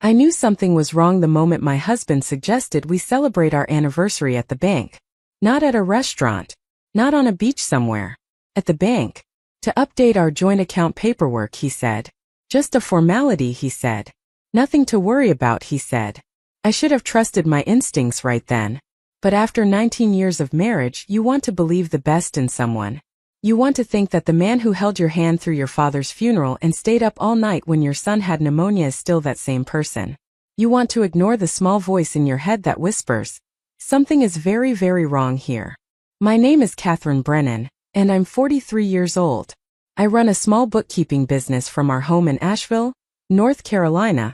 I knew something was wrong the moment my husband suggested we celebrate our anniversary at the bank. Not at a restaurant. Not on a beach somewhere. At the bank. To update our joint account paperwork, he said. Just a formality, he said. Nothing to worry about, he said. I should have trusted my instincts right then. But after 19 years of marriage, you want to believe the best in someone. You want to think that the man who held your hand through your father's funeral and stayed up all night when your son had pneumonia is still that same person. You want to ignore the small voice in your head that whispers, something is very, very wrong here. My name is Catherine Brennan, and I'm 43 years old. I run a small bookkeeping business from our home in Asheville, North Carolina,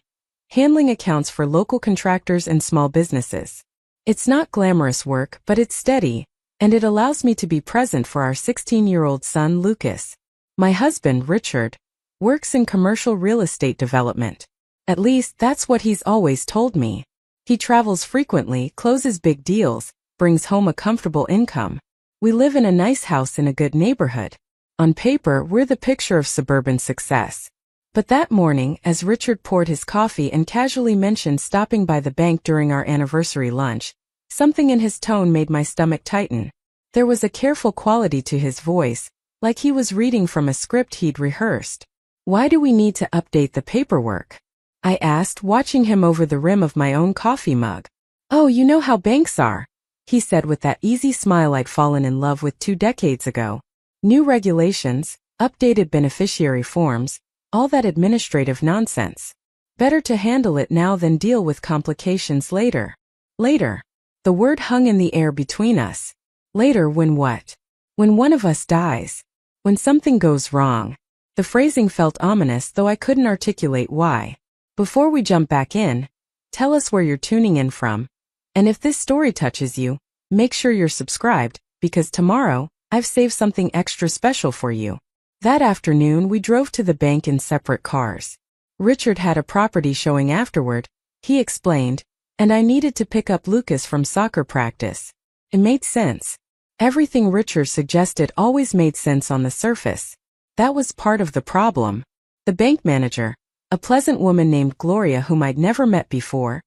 handling accounts for local contractors and small businesses. It's not glamorous work, but it's steady, and it allows me to be present for our 16-year-old son, Lucas. My husband, Richard, works in commercial real estate development. At least, that's what he's always told me. He travels frequently, closes big deals, brings home a comfortable income. We live in a nice house in a good neighborhood. On paper, we're the picture of suburban success. But that morning, as Richard poured his coffee and casually mentioned stopping by the bank during our anniversary lunch, something in his tone made my stomach tighten. There was a careful quality to his voice, like he was reading from a script he'd rehearsed. Why do we need to update the paperwork? I asked, watching him over the rim of my own coffee mug. Oh, you know how banks are, he said with that easy smile I'd fallen in love with 2 decades ago. New regulations, updated beneficiary forms, all that administrative nonsense. Better to handle it now than deal with complications later. Later. The word hung in the air between us. Later when what? When one of us dies. When something goes wrong. The phrasing felt ominous, though I couldn't articulate why. Before we jump back in, tell us where you're tuning in from. And if this story touches you, make sure you're subscribed, because tomorrow, I've saved something extra special for you. That afternoon, we drove to the bank in separate cars. Richard had a property showing afterward, he explained, and I needed to pick up Lucas from soccer practice. It made sense. Everything Richard suggested always made sense on the surface. That was part of the problem. The bank manager, a pleasant woman named Gloria whom I'd never met before,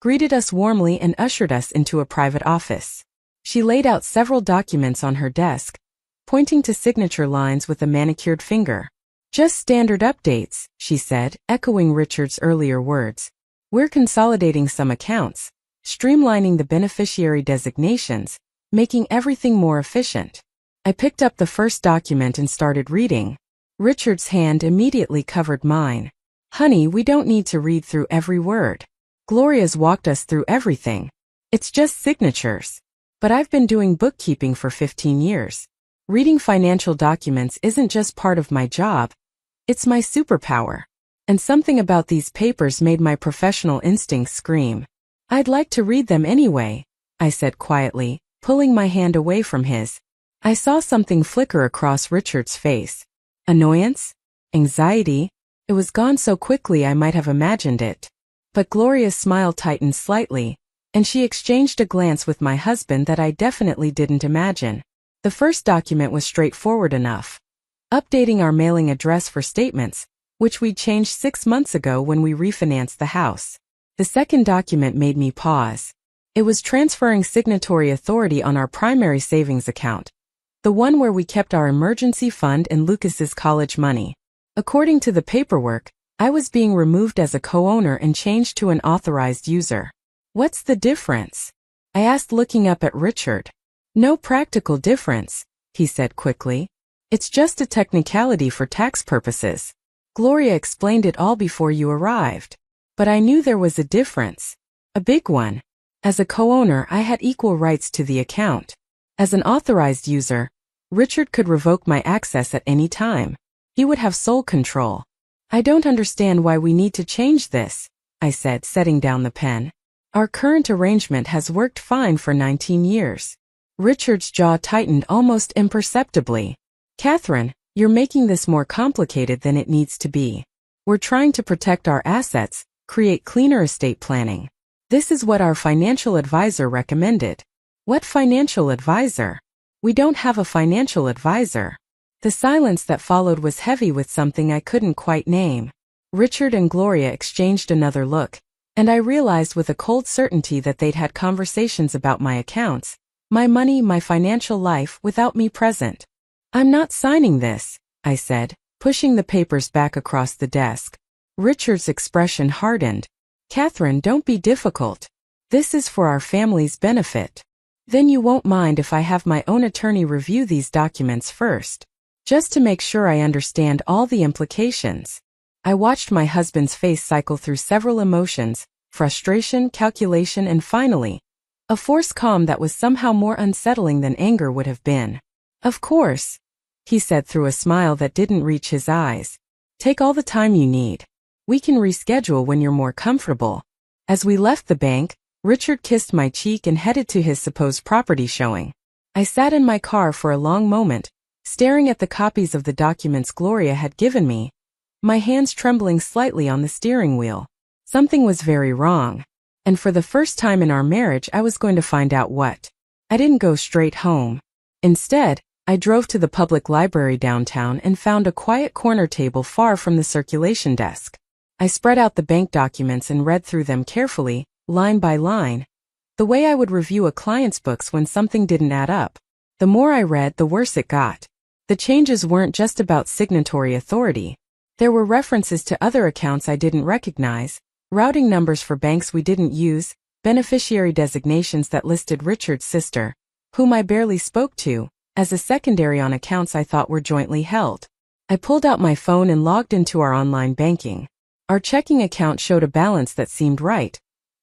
greeted us warmly and ushered us into a private office. She laid out several documents on her desk, pointing to signature lines with a manicured finger. Just standard updates, she said, echoing Richard's earlier words. We're consolidating some accounts, streamlining the beneficiary designations, making everything more efficient. I picked up the first document and started reading. Richard's hand immediately covered mine. Honey, we don't need to read through every word. Gloria's walked us through everything. It's just signatures. But I've been doing bookkeeping for 15 years. Reading financial documents isn't just part of my job, it's my superpower. And something about these papers made my professional instincts scream. I'd like to read them anyway, I said quietly, pulling my hand away from his. I saw something flicker across Richard's face. Annoyance? Anxiety? It was gone so quickly I might have imagined it. But Gloria's smile tightened slightly, and she exchanged a glance with my husband that I definitely didn't imagine. The first document was straightforward enough. Updating our mailing address for statements, which we changed 6 months ago when we refinanced the house. The second document made me pause. It was transferring signatory authority on our primary savings account, the one where we kept our emergency fund and Lucas's college money. According to the paperwork, I was being removed as a co-owner and changed to an authorized user. What's the difference? I asked, looking up at Richard. No practical difference, he said quickly. It's just a technicality for tax purposes. Gloria explained it all before you arrived. But I knew there was a difference. A big one. As a co-owner, I had equal rights to the account. As an authorized user, Richard could revoke my access at any time. He would have sole control. I don't understand why we need to change this, I said, setting down the pen. Our current arrangement has worked fine for 19 years. Richard's jaw tightened almost imperceptibly. Catherine, you're making this more complicated than it needs to be. We're trying to protect our assets, create cleaner estate planning. This is what our financial advisor recommended. What financial advisor? We don't have a financial advisor. The silence that followed was heavy with something I couldn't quite name. Richard and Gloria exchanged another look, and I realized with a cold certainty that they'd had conversations about my accounts, my money, my financial life, without me present. "I'm not signing this," I said, pushing the papers back across the desk. Richard's expression hardened. "Catherine, don't be difficult. This is for our family's benefit. Then you won't mind if I have my own attorney review these documents first, just to make sure I understand all the implications." I watched my husband's face cycle through several emotions: frustration, calculation, and finally, a forced calm that was somehow more unsettling than anger would have been. "Of course," he said through a smile that didn't reach his eyes. "Take all the time you need. We can reschedule when you're more comfortable." As we left the bank, Richard kissed my cheek and headed to his supposed property showing. I sat in my car for a long moment, staring at the copies of the documents Gloria had given me, my hands trembling slightly on the steering wheel. Something was very wrong, and for the first time in our marriage I was going to find out what. I didn't go straight home. Instead, I drove to the public library downtown and found a quiet corner table far from the circulation desk. I spread out the bank documents and read through them carefully, line by line, the way I would review a client's books when something didn't add up. The more I read, the worse it got. The changes weren't just about signatory authority. There were references to other accounts I didn't recognize, routing numbers for banks we didn't use, beneficiary designations that listed Richard's sister, whom I barely spoke to, as a secondary on accounts I thought were jointly held. I pulled out my phone and logged into our online banking. Our checking account showed a balance that seemed right,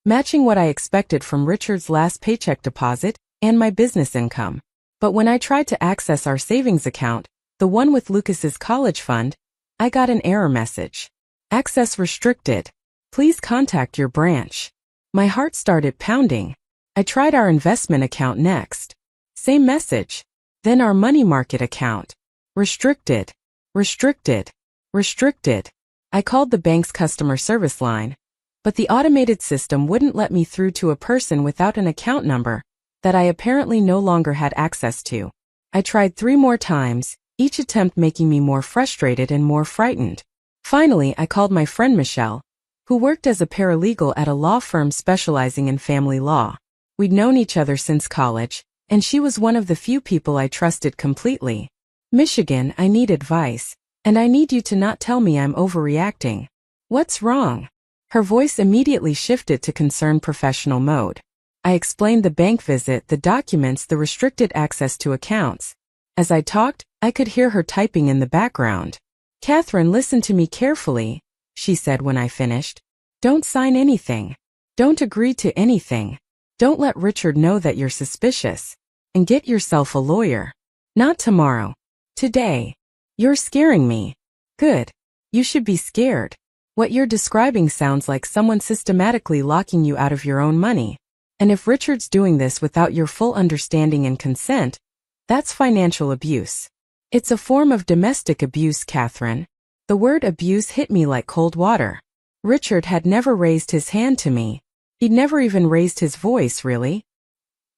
matching what I expected from Richard's last paycheck deposit and my business income. But when I tried to access our savings account, the one with Lucas's college fund, I got an error message. "Access restricted. Please contact your branch." My heart started pounding. I tried our investment account next. Same message. Then our money market account. Restricted. Restricted. Restricted. I called the bank's customer service line, but the automated system wouldn't let me through to a person without an account number that I apparently no longer had access to. I tried 3 more times, each attempt making me more frustrated and more frightened. Finally, I called my friend Michelle, who worked as a paralegal at a law firm specializing in family law. We'd known each other since college, and she was one of the few people I trusted completely. "Michigan, I need advice, and I need you to not tell me I'm overreacting. What's wrong?" Her voice immediately shifted to concerned professional mode. I explained the bank visit, the documents, the restricted access to accounts. As I talked, I could hear her typing in the background. "Catherine, listen to me carefully," she said when I finished. "Don't sign anything. Don't agree to anything. Don't let Richard know that you're suspicious. And get yourself a lawyer. Not tomorrow. Today. You're scaring me." "Good. You should be scared. What you're describing sounds like someone systematically locking you out of your own money. And if Richard's doing this without your full understanding and consent, that's financial abuse. It's a form of domestic abuse, Catherine." The word abuse hit me like cold water. Richard had never raised his hand to me. He'd never even raised his voice, really.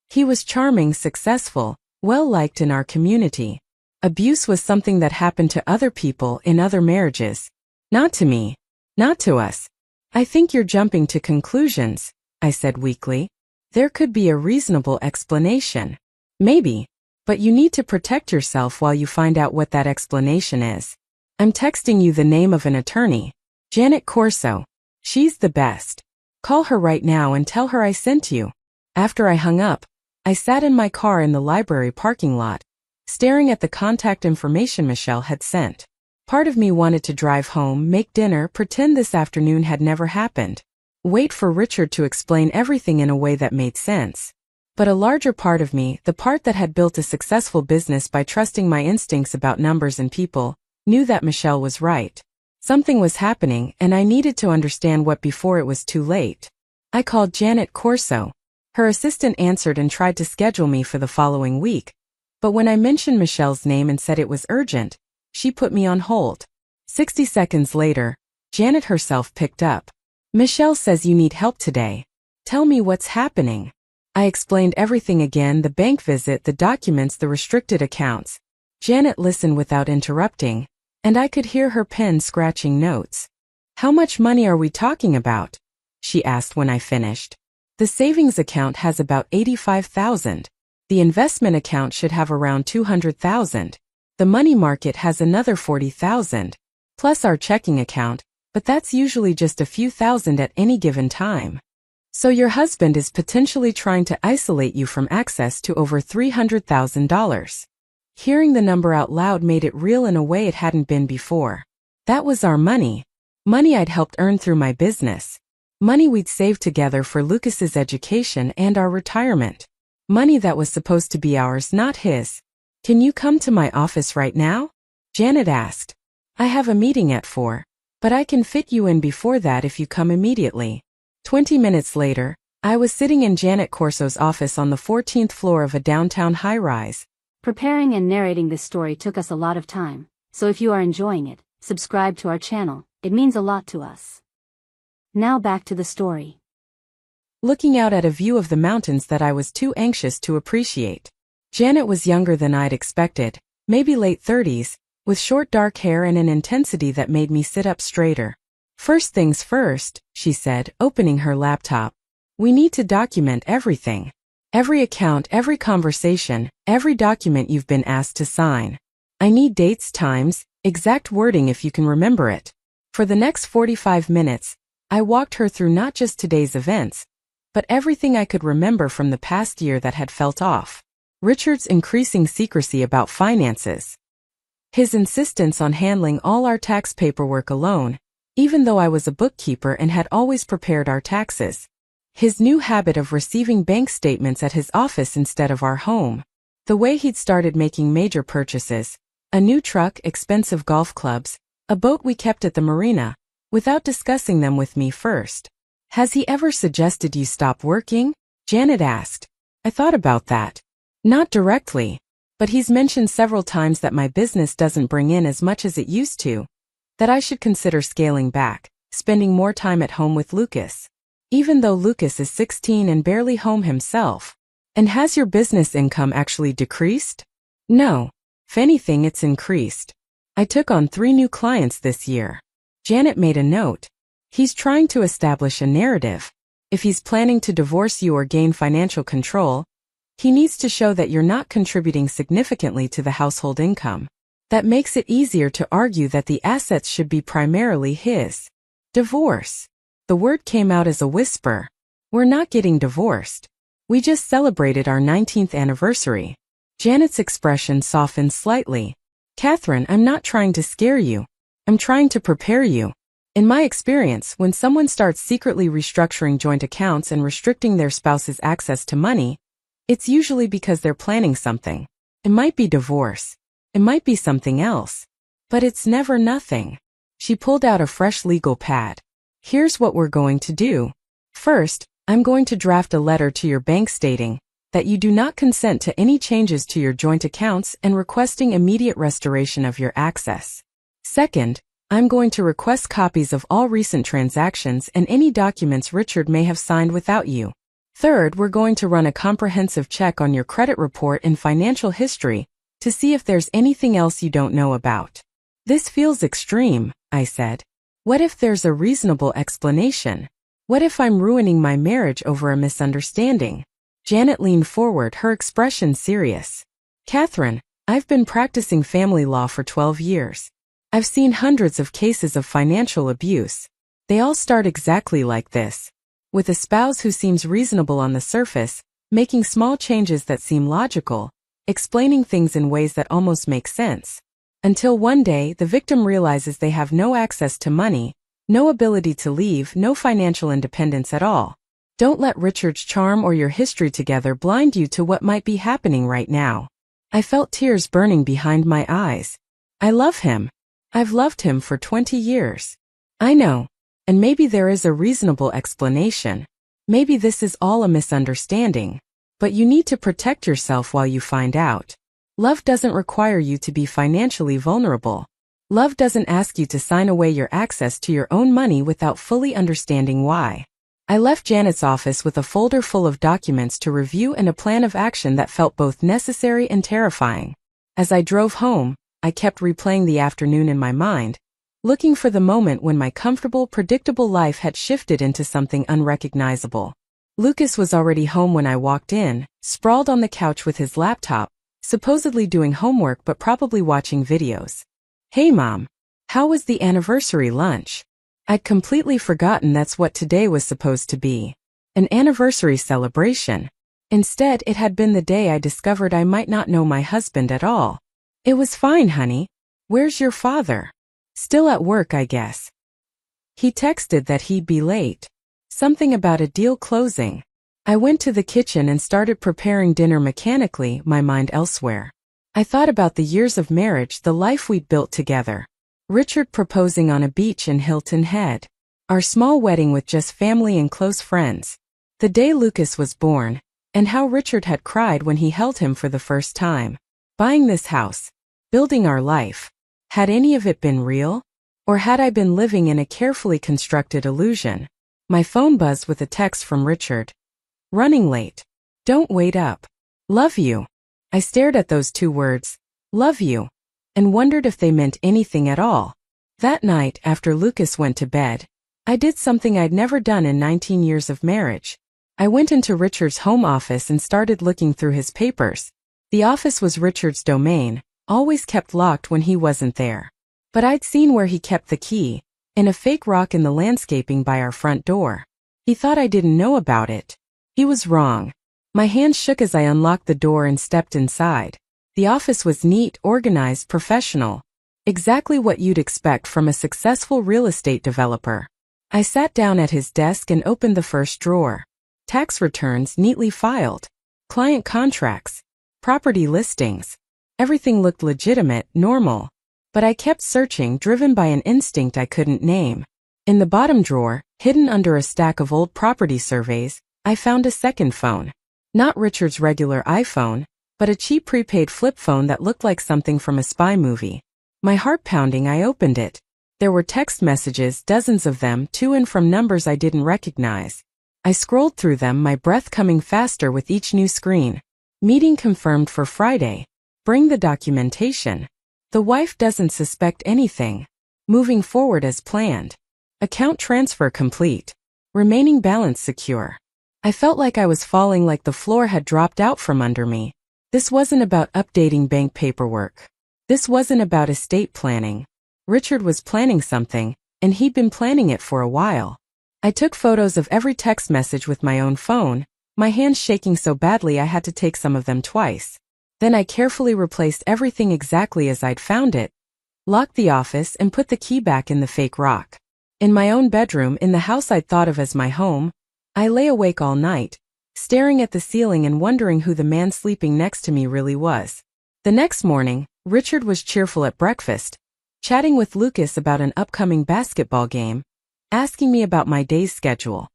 He was charming, successful, well-liked in our community. Abuse was something that happened to other people in other marriages. Not to me. Not to us. "I think you're jumping to conclusions," I said weakly. "There could be a reasonable explanation." "Maybe. But you need to protect yourself while you find out what that explanation is. I'm texting you the name of an attorney. Janet Corso. She's the best. Call her right now and tell her I sent you." After I hung up, I sat in my car in the library parking lot, staring at the contact information Michelle had sent. Part of me wanted to drive home, make dinner, pretend this afternoon had never happened, wait for Richard to explain everything in a way that made sense. But a larger part of me, the part that had built a successful business by trusting my instincts about numbers and people, knew that Michelle was right. Something was happening, and I needed to understand what before it was too late. I called Janet Corso. Her assistant answered and tried to schedule me for the following week, but when I mentioned Michelle's name and said it was urgent, she put me on hold. 60 seconds later, Janet herself picked up. "Michelle says you need help today. Tell me what's happening." I explained everything again, the bank visit, the documents, the restricted accounts. Janet listened without interrupting, and I could hear her pen scratching notes. How much money are we talking about? She asked when I finished. The savings account has about 85,000. The investment account should have around 200,000. The money market has another 40,000. Plus our checking account, but that's usually just a few thousand at any given time. So your husband is potentially trying to isolate you from access to over $300,000. Hearing the number out loud made it real in a way it hadn't been before. That was our money. Money I'd helped earn through my business. Money we'd saved together for Lucas's education and our retirement. Money that was supposed to be ours, not his. Can you come to my office right now? Janet asked. I have a meeting at 4, but I can fit you in before that if you come immediately. 20 minutes later, I was sitting in Janet Corso's office on the 14th floor of a downtown high-rise. Preparing and narrating this story took us a lot of time, so if you are enjoying it, subscribe to our channel, it means a lot to us. Now back to the story. Looking out at a view of the mountains that I was too anxious to appreciate. Janet was younger than I'd expected, maybe late 30s, with short dark hair and an intensity that made me sit up straighter. First things first, she said, opening her laptop. We need to document everything. Every account, every conversation, every document you've been asked to sign. I need dates, times, exact wording if you can remember it. For the next 45 minutes, I walked her through not just today's events, but everything I could remember from the past year that had felt off. Richard's increasing secrecy about finances. His insistence on handling all our tax paperwork alone, even though I was a bookkeeper and had always prepared our taxes. His new habit of receiving bank statements at his office instead of our home. The way he'd started making major purchases, a new truck, expensive golf clubs, a boat we kept at the marina, without discussing them with me first. Has he ever suggested you stop working? Janet asked. I thought about that. Not directly, but he's mentioned several times that my business doesn't bring in as much as it used to, that I should consider scaling back, spending more time at home with Lucas. Even though Lucas is 16 and barely home himself. And has your business income actually decreased? No. If anything, it's increased. I took on 3 new clients this year. Janet made a note. He's trying to establish a narrative. If he's planning to divorce you or gain financial control, he needs to show that you're not contributing significantly to the household income. That makes it easier to argue that the assets should be primarily his. Divorce. The word came out as a whisper. We're not getting divorced. We just celebrated our 19th anniversary. Janet's expression softened slightly. Catherine, I'm not trying to scare you. I'm trying to prepare you. In my experience, when someone starts secretly restructuring joint accounts and restricting their spouse's access to money, it's usually because they're planning something. It might be divorce. It might be something else. But it's never nothing. She pulled out a fresh legal pad. Here's what we're going to do. First, I'm going to draft a letter to your bank stating that you do not consent to any changes to your joint accounts and requesting immediate restoration of your access. Second, I'm going to request copies of all recent transactions and any documents Richard may have signed without you. Third, we're going to run a comprehensive check on your credit report and financial history to see if there's anything else you don't know about. This feels extreme, I said. What if there's a reasonable explanation? What if I'm ruining my marriage over a misunderstanding? Janet leaned forward, her expression serious. Catherine, I've been practicing family law for 12 years. I've seen hundreds of cases of financial abuse. They all start exactly like this. With a spouse who seems reasonable on the surface, making small changes that seem logical, explaining things in ways that almost make sense. Until one day, the victim realizes they have no access to money, no ability to leave, no financial independence at all. Don't let Richard's charm or your history together blind you to what might be happening right now. I felt tears burning behind my eyes. I love him. I've loved him for 20 years. I know. And maybe there is a reasonable explanation. Maybe this is all a misunderstanding. But you need to protect yourself while you find out. Love doesn't require you to be financially vulnerable. Love doesn't ask you to sign away your access to your own money without fully understanding why. I left Janet's office with a folder full of documents to review and a plan of action that felt both necessary and terrifying. As I drove home, I kept replaying the afternoon in my mind, looking for the moment when my comfortable, predictable life had shifted into something unrecognizable. Lucas was already home when I walked in, sprawled on the couch with his laptop, supposedly doing homework but probably watching videos. "Hey Mom, how was the anniversary lunch?" I'd completely forgotten that's what today was supposed to be. An anniversary celebration. Instead, it had been the day I discovered I might not know my husband at all. "It was fine, honey. Where's your father?" "Still at work, I guess. He texted that he'd be late. Something about a deal closing." I went to the kitchen and started preparing dinner mechanically, my mind elsewhere. I thought about the years of marriage, the life we'd built together. Richard proposing on a beach in Hilton Head. Our small wedding with just family and close friends. The day Lucas was born, and how Richard had cried when he held him for the first time. Buying this house. Building our life. Had any of it been real? Or had I been living in a carefully constructed illusion? My phone buzzed with a text from Richard. "Running late. Don't wait up. Love you." I stared at those two words, "love you," and wondered if they meant anything at all. That night, after Lucas went to bed, I did something I'd never done in 19 years of marriage. I went into Richard's home office and started looking through his papers. The office was Richard's domain, always kept locked when he wasn't there. But I'd seen where he kept the key, in a fake rock in the landscaping by our front door. He thought I didn't know about it. He was wrong. My hands shook as I unlocked the door and stepped inside. The office was neat, organized, professional. Exactly what you'd expect from a successful real estate developer. I sat down at his desk and opened the first drawer. Tax returns neatly filed. Client contracts. Property listings. Everything looked legitimate, normal. But I kept searching, driven by an instinct I couldn't name. In the bottom drawer, hidden under a stack of old property surveys, I found a second phone. Not Richard's regular iPhone, but a cheap prepaid flip phone that looked like something from a spy movie. My heart pounding, I opened it. There were text messages, dozens of them, to and from numbers I didn't recognize. I scrolled through them, my breath coming faster with each new screen. Meeting confirmed for Friday. Bring the documentation. The wife doesn't suspect anything. Moving forward as planned. Account transfer complete. Remaining balance secure. I felt like I was falling, like the floor had dropped out from under me. This wasn't about updating bank paperwork. This wasn't about estate planning. Richard was planning something, and he'd been planning it for a while. I took photos of every text message with my own phone, my hands shaking so badly I had to take some of them twice. Then I carefully replaced everything exactly as I'd found it, locked the office and put the key back in the fake rock. In my own bedroom, in the house I'd thought of as my home, I lay awake all night, staring at the ceiling and wondering who the man sleeping next to me really was. The next morning, Richard was cheerful at breakfast, chatting with Lucas about an upcoming basketball game, asking me about my day's schedule.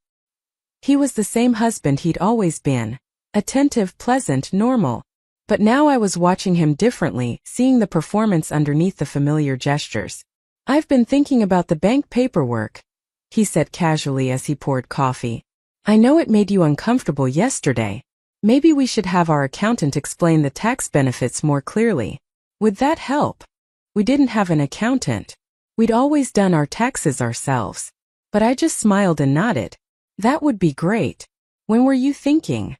He was the same husband he'd always been, attentive, pleasant, normal. But now I was watching him differently, seeing the performance underneath the familiar gestures. "I've been thinking about the bank paperwork," he said casually as he poured coffee. "I know it made you uncomfortable yesterday. Maybe we should have our accountant explain the tax benefits more clearly. Would that help?" We didn't have an accountant. We'd always done our taxes ourselves. But I just smiled and nodded. "That would be great. When were you thinking?"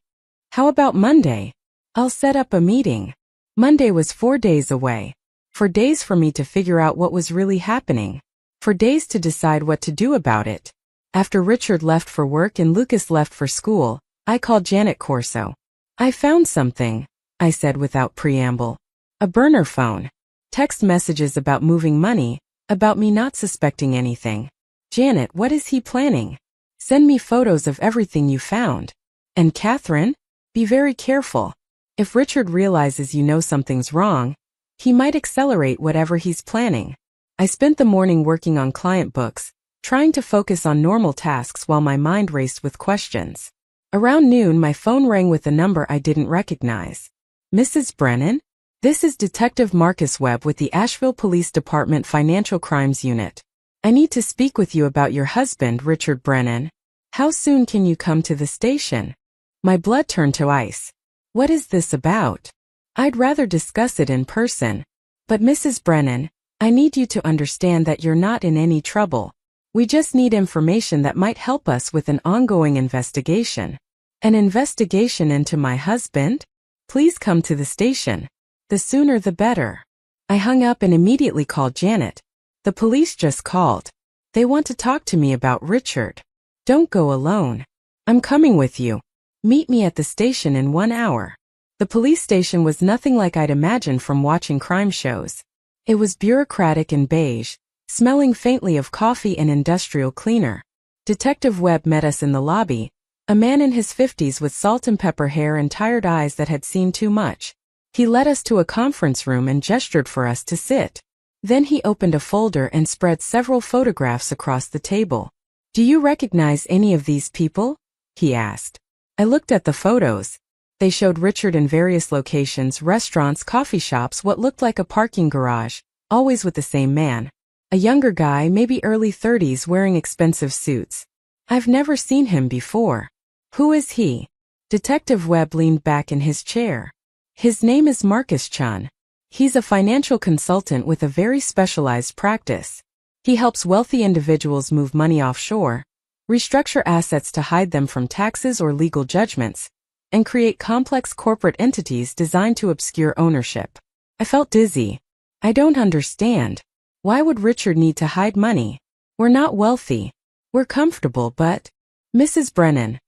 "How about Monday? I'll set up a meeting." Monday was 4 days away. 4 days for me to figure out what was really happening. 4 days to decide what to do about it. After Richard left for work and Lucas left for school, I called Janet Corso. "I found something," I said without preamble. "A burner phone. Text messages about moving money, about me not suspecting anything." "Janet, what is he planning?" "Send me photos of everything you found." "And Catherine? Be very careful. If Richard realizes you know something's wrong, he might accelerate whatever he's planning." I spent the morning working on client books, trying to focus on normal tasks while my mind raced with questions. Around noon, my phone rang with a number I didn't recognize. "Mrs. Brennan? This is Detective Marcus Webb with the Asheville Police Department Financial Crimes Unit. I need to speak with you about your husband, Richard Brennan. How soon can you come to the station?" My blood turned to ice. What is this about? I'd rather discuss it in person. "But Mrs. Brennan, I need you to understand that you're not in any trouble. We just need information that might help us with an ongoing investigation. An investigation into my husband? Please come to the station. The sooner the better. I hung up and immediately called Janet. The police just called. They want to talk to me about Richard. Don't go alone. I'm coming with you. Meet me at the station in 1 hour. The police station was nothing like I'd imagined from watching crime shows. It was bureaucratic and beige, smelling faintly of coffee and industrial cleaner. Detective Webb met us in the lobby, a man in his 50s with salt and pepper hair and tired eyes that had seen too much. He led us to a conference room and gestured for us to sit. Then he opened a folder and spread several photographs across the table. Do you recognize any of these people? He asked. I looked at the photos. They showed Richard in various locations, restaurants, coffee shops, what looked like a parking garage, always with the same man. A younger guy, maybe early 30s, wearing expensive suits. I've never seen him before. Who is he? Detective Webb leaned back in his chair. His name is Marcus Chun. He's a financial consultant with a very specialized practice. He helps wealthy individuals move money offshore, restructure assets to hide them from taxes or legal judgments, and create complex corporate entities designed to obscure ownership. I felt dizzy. I don't understand. Why would Richard need to hide money? We're not wealthy. We're comfortable, but... Mrs. Brennan,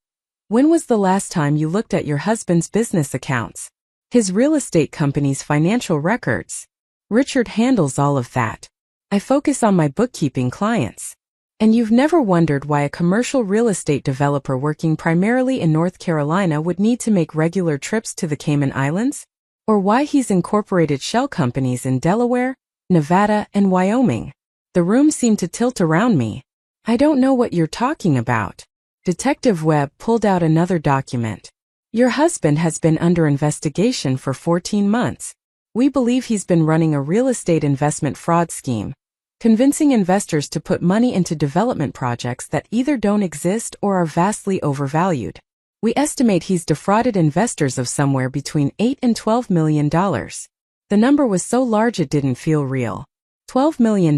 when was the last time you looked at your husband's business accounts? His real estate company's financial records? Richard handles all of that. I focus on my bookkeeping clients. And you've never wondered why a commercial real estate developer working primarily in North Carolina would need to make regular trips to the Cayman Islands? Or why he's incorporated shell companies in Delaware, Nevada, and Wyoming? The room seemed to tilt around me. I don't know what you're talking about. Detective Webb pulled out another document. Your husband has been under investigation for 14 months. We believe he's been running a real estate investment fraud scheme, convincing investors to put money into development projects that either don't exist or are vastly overvalued. We estimate he's defrauded investors of somewhere between $8 and $12 million. The number was so large it didn't feel real. $12 million.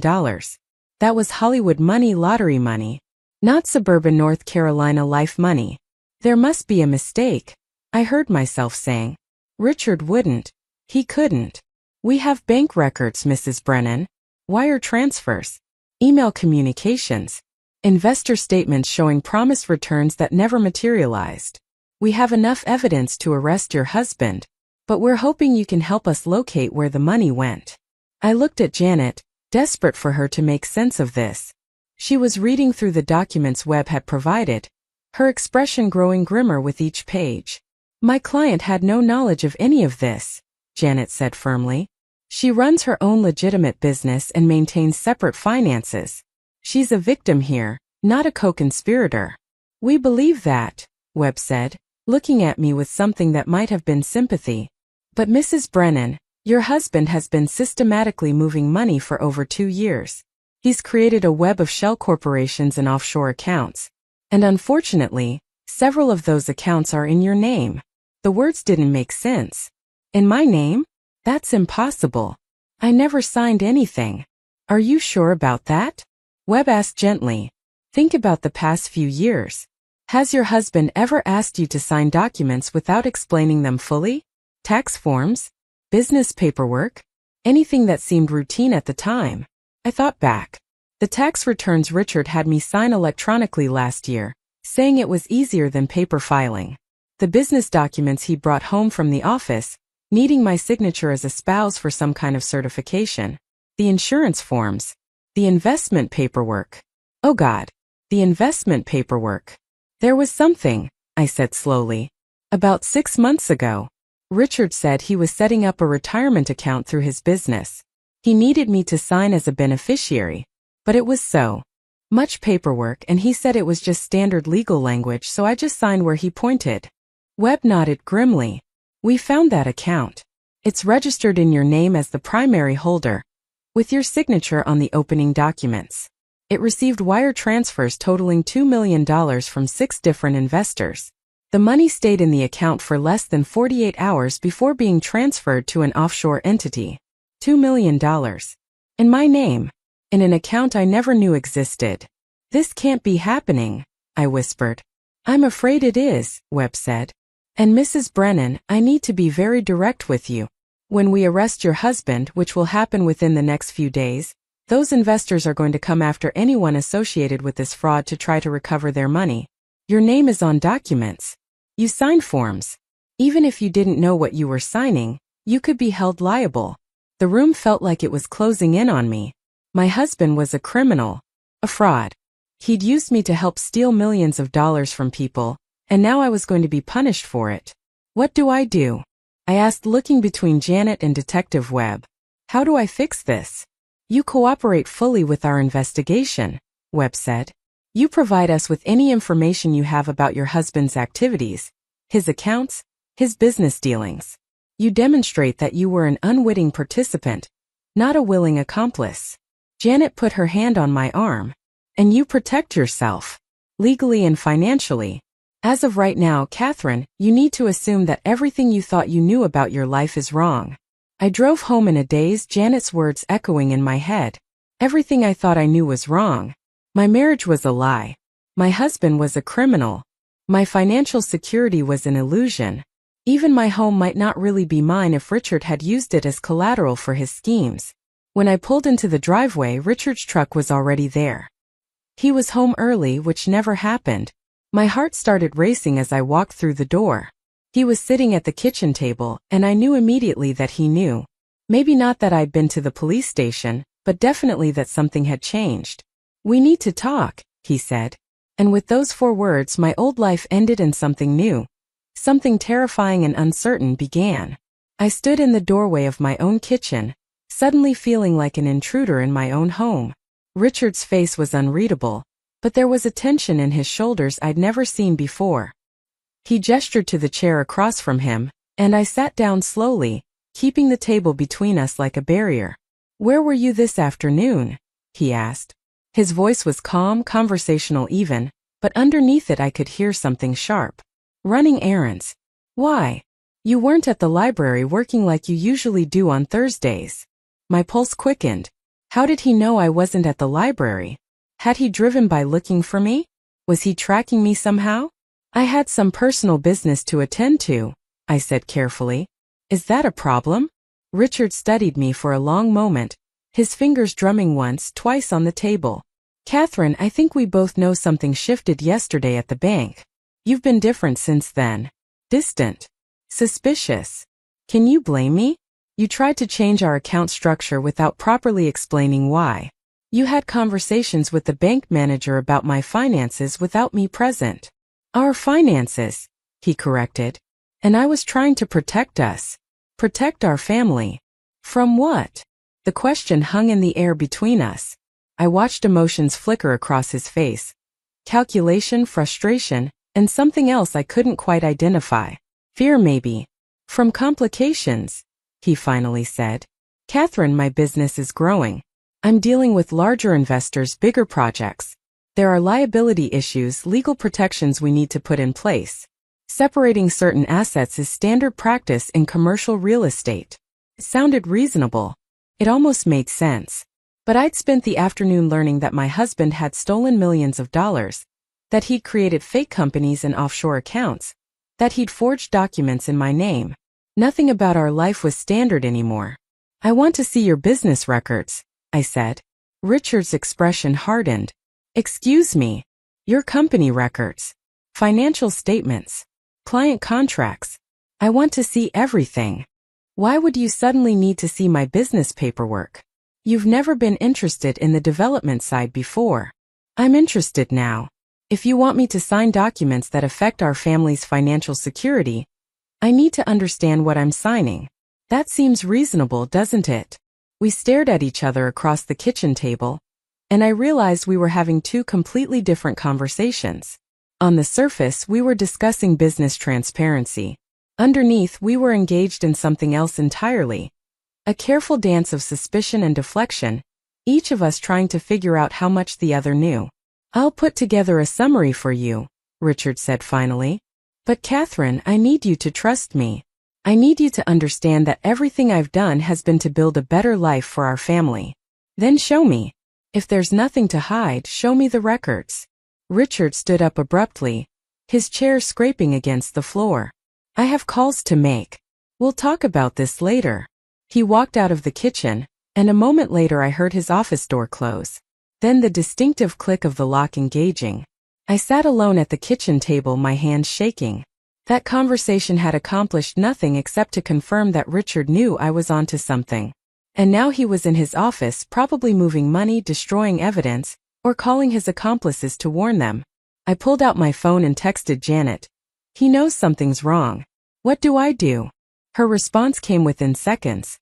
That was Hollywood money, lottery money, not suburban North Carolina life money. There must be a mistake, I heard myself saying. Richard wouldn't. He couldn't. We have bank records, Mrs. Brennan. Wire transfers, email communications, investor statements showing promised returns that never materialized. We have enough evidence to arrest your husband, but we're hoping you can help us locate where the money went. I looked at Janet, desperate for her to make sense of this. She was reading through the documents Webb had provided, her expression growing grimmer with each page. My client had no knowledge of any of this, Janet said firmly. She runs her own legitimate business and maintains separate finances. She's a victim here, not a co-conspirator. We believe that, Webb said, looking at me with something that might have been sympathy. But Mrs. Brennan, your husband has been systematically moving money for over 2 years. He's created a web of shell corporations and offshore accounts. And unfortunately, several of those accounts are in your name. The words didn't make sense. In my name? That's impossible. I never signed anything. Are you sure about that? Webb asked gently. Think about the past few years. Has your husband ever asked you to sign documents without explaining them fully? Tax forms? Business paperwork? Anything that seemed routine at the time? I thought back. The tax returns Richard had me sign electronically last year, saying it was easier than paper filing. The business documents he brought home from the office, needing my signature as a spouse for some kind of certification. The insurance forms. The investment paperwork. Oh God, the investment paperwork. There was something, I said slowly. About 6 months ago, Richard said he was setting up a retirement account through his business. He needed me to sign as a beneficiary, but it was so much paperwork and he said it was just standard legal language, so I just signed where he pointed. Webb nodded grimly. We found that account. It's registered in your name as the primary holder, with your signature on the opening documents. It received wire transfers totaling $2 million from 6 different investors. The money stayed in the account for less than 48 hours before being transferred to an offshore entity. $2 million. In my name. In an account I never knew existed. This can't be happening, I whispered. I'm afraid it is, Webb said. And Mrs. Brennan, I need to be very direct with you. When we arrest your husband, which will happen within the next few days, those investors are going to come after anyone associated with this fraud to try to recover their money. Your name is on documents. You signed forms. Even if you didn't know what you were signing, you could be held liable. The room felt like it was closing in on me. My husband was a criminal, a fraud. He'd used me to help steal millions of dollars from people, and now I was going to be punished for it. What do? I asked, looking between Janet and Detective Webb. How do I fix this? You cooperate fully with our investigation, Webb said. You provide us with any information you have about your husband's activities, his accounts, his business dealings. You demonstrate that you were an unwitting participant, not a willing accomplice. Janet put her hand on my arm. And you protect yourself, legally and financially. As of right now, Catherine, you need to assume that everything you thought you knew about your life is wrong. I drove home in a daze, Janet's words echoing in my head. Everything I thought I knew was wrong. My marriage was a lie. My husband was a criminal. My financial security was an illusion. Even my home might not really be mine if Richard had used it as collateral for his schemes. When I pulled into the driveway, Richard's truck was already there. He was home early, which never happened. My heart started racing as I walked through the door. He was sitting at the kitchen table, and I knew immediately that he knew. Maybe not that I'd been to the police station, but definitely that something had changed. We need to talk, he said. And with those 4 words, my old life ended and something new, something terrifying and uncertain began. I stood in the doorway of my own kitchen, suddenly feeling like an intruder in my own home. Richard's face was unreadable, but there was a tension in his shoulders I'd never seen before. He gestured to the chair across from him, and I sat down slowly, keeping the table between us like a barrier. Where were you this afternoon? He asked. His voice was calm, conversational even, but underneath it I could hear something sharp. Running errands. Why? You weren't at the library working like you usually do on Thursdays. My pulse quickened. How did he know I wasn't at the library? Had he driven by looking for me? Was he tracking me somehow? I had some personal business to attend to, I said carefully. Is that a problem? Richard studied me for a long moment, his fingers drumming once, twice on the table. Catherine, I think we both know something shifted yesterday at the bank. You've been different since then. Distant. Suspicious. Can you blame me? You tried to change our account structure without properly explaining why. You had conversations with the bank manager about my finances without me present. Our finances, he corrected. And I was trying to protect us. Protect our family. From what? The question hung in the air between us. I watched emotions flicker across his face. Calculation, frustration, and something else I couldn't quite identify. Fear maybe. From complications, he finally said. Catherine, my business is growing. I'm dealing with larger investors, bigger projects. There are liability issues, legal protections we need to put in place. Separating certain assets is standard practice in commercial real estate. It sounded reasonable. It almost made sense. But I'd spent the afternoon learning that my husband had stolen millions of dollars, that he'd created fake companies and offshore accounts, that he'd forged documents in my name. Nothing about our life was standard anymore. I want to see your business records, I said. Richard's expression hardened. Excuse me. Your company records. Financial statements. Client contracts. I want to see everything. Why would you suddenly need to see my business paperwork? You've never been interested in the development side before. I'm interested now. If you want me to sign documents that affect our family's financial security, I need to understand what I'm signing. That seems reasonable, doesn't it? We stared at each other across the kitchen table, and I realized we were having 2 completely different conversations. On the surface, we were discussing business transparency. Underneath, we were engaged in something else entirely. A careful dance of suspicion and deflection, each of us trying to figure out how much the other knew. I'll put together a summary for you, Richard said finally. But Catherine, I need you to trust me. I need you to understand that everything I've done has been to build a better life for our family. Then show me. If there's nothing to hide, show me the records. Richard stood up abruptly, his chair scraping against the floor. I have calls to make. We'll talk about this later. He walked out of the kitchen, and a moment later I heard his office door close. Then the distinctive click of the lock engaging. I sat alone at the kitchen table, my hands shaking. That conversation had accomplished nothing except to confirm that Richard knew I was onto something. And now he was in his office, probably moving money, destroying evidence, or calling his accomplices to warn them. I pulled out my phone and texted Janet. He knows something's wrong. What do I do? Her response came within seconds.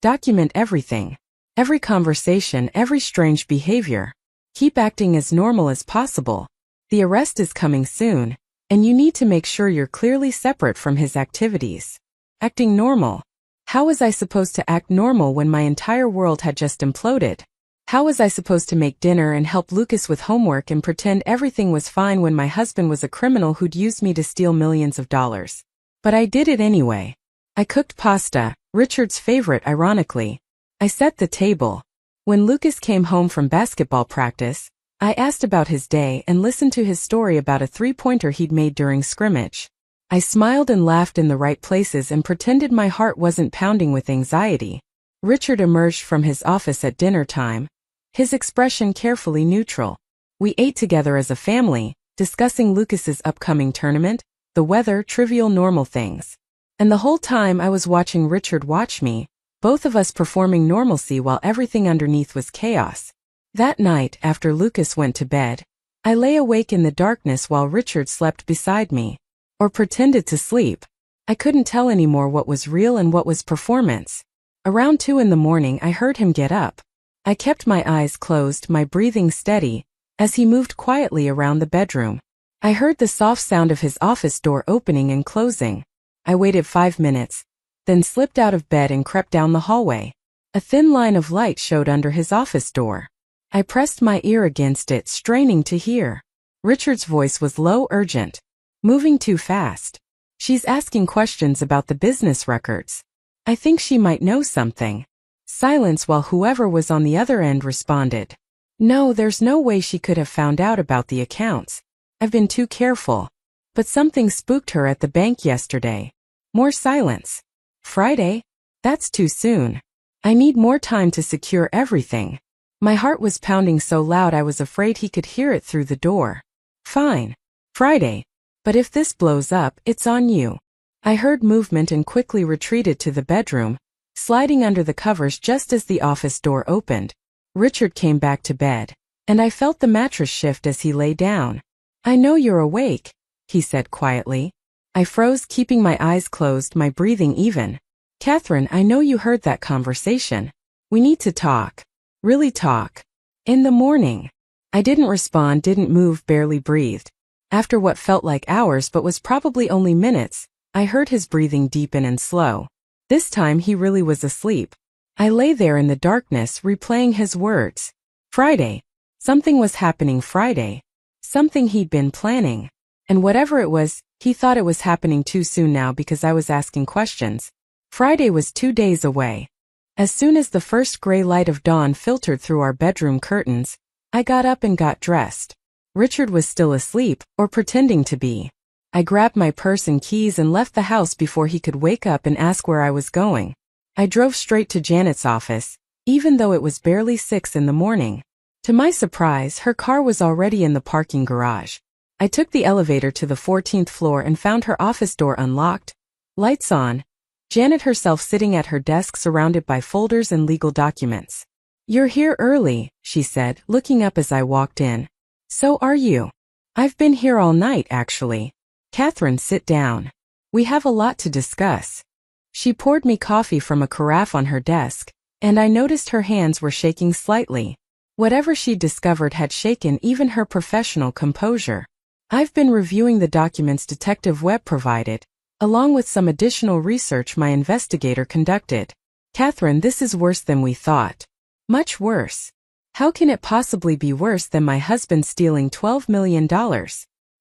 Document everything. Every conversation, every strange behavior. Keep acting as normal as possible. The arrest is coming soon, and you need to make sure you're clearly separate from his activities. Acting normal. How was I supposed to act normal when my entire world had just imploded? How was I supposed to make dinner and help Lucas with homework and pretend everything was fine when my husband was a criminal who'd used me to steal millions of dollars? But I did it anyway. I cooked pasta, Richard's favorite ironically. I set the table. When Lucas came home from basketball practice, I asked about his day and listened to his story about a three-pointer he'd made during scrimmage. I smiled and laughed in the right places and pretended my heart wasn't pounding with anxiety. Richard emerged from his office at dinner time, his expression carefully neutral. We ate together as a family, discussing Lucas's upcoming tournament, the weather, trivial normal things. And the whole time I was watching Richard watch me, both of us performing normalcy while everything underneath was chaos. That night, after Lucas went to bed, I lay awake in the darkness while Richard slept beside me. Or pretended to sleep. I couldn't tell anymore what was real and what was performance. Around 2 in the morning I heard him get up. I kept my eyes closed, my breathing steady, as he moved quietly around the bedroom. I heard the soft sound of his office door opening and closing. I waited 5 minutes, then slipped out of bed and crept down the hallway. A thin line of light showed under his office door. I pressed my ear against it, straining to hear. Richard's voice was low, urgent. Moving too fast. She's asking questions about the business records. I think she might know something. Silence while whoever was on the other end responded. No, there's no way she could have found out about the accounts. I've been too careful. But something spooked her at the bank yesterday. More silence. Friday? That's too soon. I need more time to secure everything. My heart was pounding so loud I was afraid he could hear it through the door. Fine. Friday. But if this blows up, it's on you. I heard movement and quickly retreated to the bedroom, sliding under the covers just as the office door opened. Richard came back to bed, and I felt the mattress shift as he lay down. I know you're awake, he said quietly. I froze, keeping my eyes closed, my breathing even. Catherine, I know you heard that conversation. We need to talk. Really talk. In the morning. I didn't respond, didn't move, barely breathed. After what felt like hours but was probably only minutes, I heard his breathing deepen and slow. This time he really was asleep. I lay there in the darkness, replaying his words. Friday. Something was happening Friday. Something he'd been planning. And whatever it was, he thought it was happening too soon now because I was asking questions. Friday was 2 days away. As soon as the first gray light of dawn filtered through our bedroom curtains, I got up and got dressed. Richard was still asleep, or pretending to be. I grabbed my purse and keys and left the house before he could wake up and ask where I was going. I drove straight to Janet's office, even though it was barely 6 in the morning. To my surprise, her car was already in the parking garage. I took the elevator to the 14th floor and found her office door unlocked, lights on, Janet herself sitting at her desk surrounded by folders and legal documents. You're here early, she said, looking up as I walked in. So are you. I've been here all night, actually. Catherine, sit down. We have a lot to discuss. She poured me coffee from a carafe on her desk, and I noticed her hands were shaking slightly. Whatever she discovered had shaken even her professional composure. I've been reviewing the documents Detective Webb provided, along with some additional research my investigator conducted. Catherine, this is worse than we thought. Much worse. How can it possibly be worse than my husband stealing $12 million?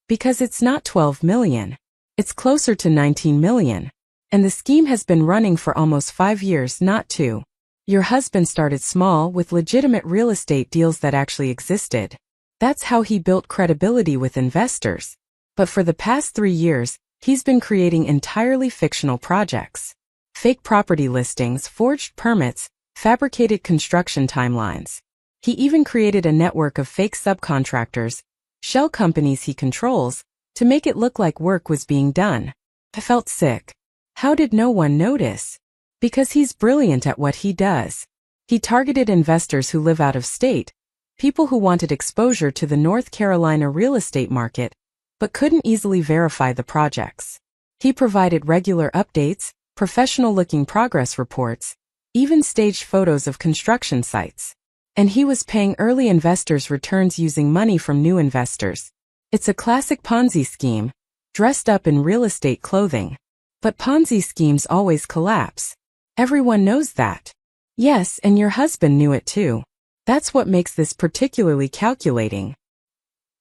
Because it's not 12 million. It's closer to 19 million. And the scheme has been running for almost 5 years, not 2. Your husband started small with legitimate real estate deals that actually existed. That's how he built credibility with investors. But for the past 3 years, he's been creating entirely fictional projects. Fake property listings, forged permits, fabricated construction timelines. He even created a network of fake subcontractors, shell companies he controls, to make it look like work was being done. I felt sick. How did no one notice? Because he's brilliant at what he does. He targeted investors who live out of state, people who wanted exposure to the North Carolina real estate market, but couldn't easily verify the projects. He provided regular updates, professional-looking progress reports, even staged photos of construction sites. And he was paying early investors returns using money from new investors. It's a classic Ponzi scheme, dressed up in real estate clothing. But Ponzi schemes always collapse. Everyone knows that. Yes, and your husband knew it too. That's what makes this particularly calculating.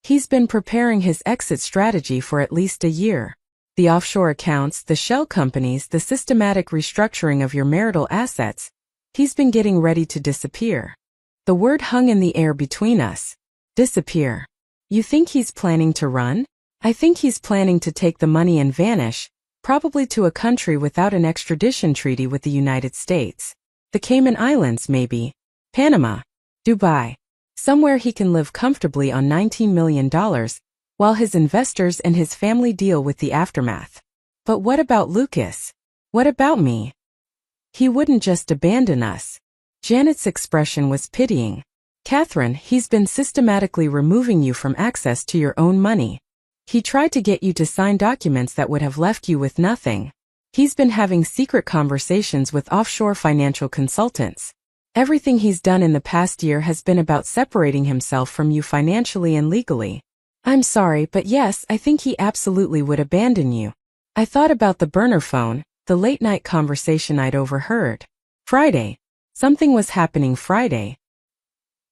He's been preparing his exit strategy for at least a year. The offshore accounts, the shell companies, the systematic restructuring of your marital assets. He's been getting ready to disappear. The word hung in the air between us. Disappear. You think he's planning to run? I think he's planning to take the money and vanish, probably to a country without an extradition treaty with the United States. The Cayman Islands, maybe. Panama. Dubai. Somewhere he can live comfortably on $19 million, while his investors and his family deal with the aftermath. But what about Lucas? What about me? He wouldn't just abandon us. Janet's expression was pitying. Catherine, he's been systematically removing you from access to your own money. He tried to get you to sign documents that would have left you with nothing. He's been having secret conversations with offshore financial consultants. Everything he's done in the past year has been about separating himself from you financially and legally. I'm sorry, but yes, I think he absolutely would abandon you. I thought about the burner phone, the late-night conversation I'd overheard. Friday. Something was happening Friday.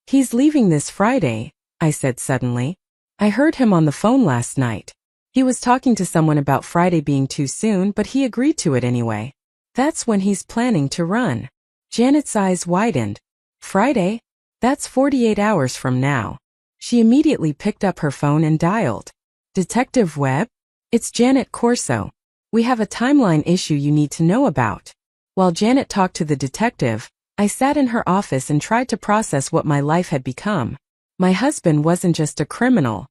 He's leaving this Friday, I said suddenly. I heard him on the phone last night. He was talking to someone about Friday being too soon, but he agreed to it anyway. That's when he's planning to run. Janet's eyes widened. Friday? That's 48 hours from now. She immediately picked up her phone and dialed. Detective Webb? It's Janet Corso. We have a timeline issue you need to know about. While Janet talked to the detective, I sat in her office and tried to process what my life had become. My husband wasn't just a criminal.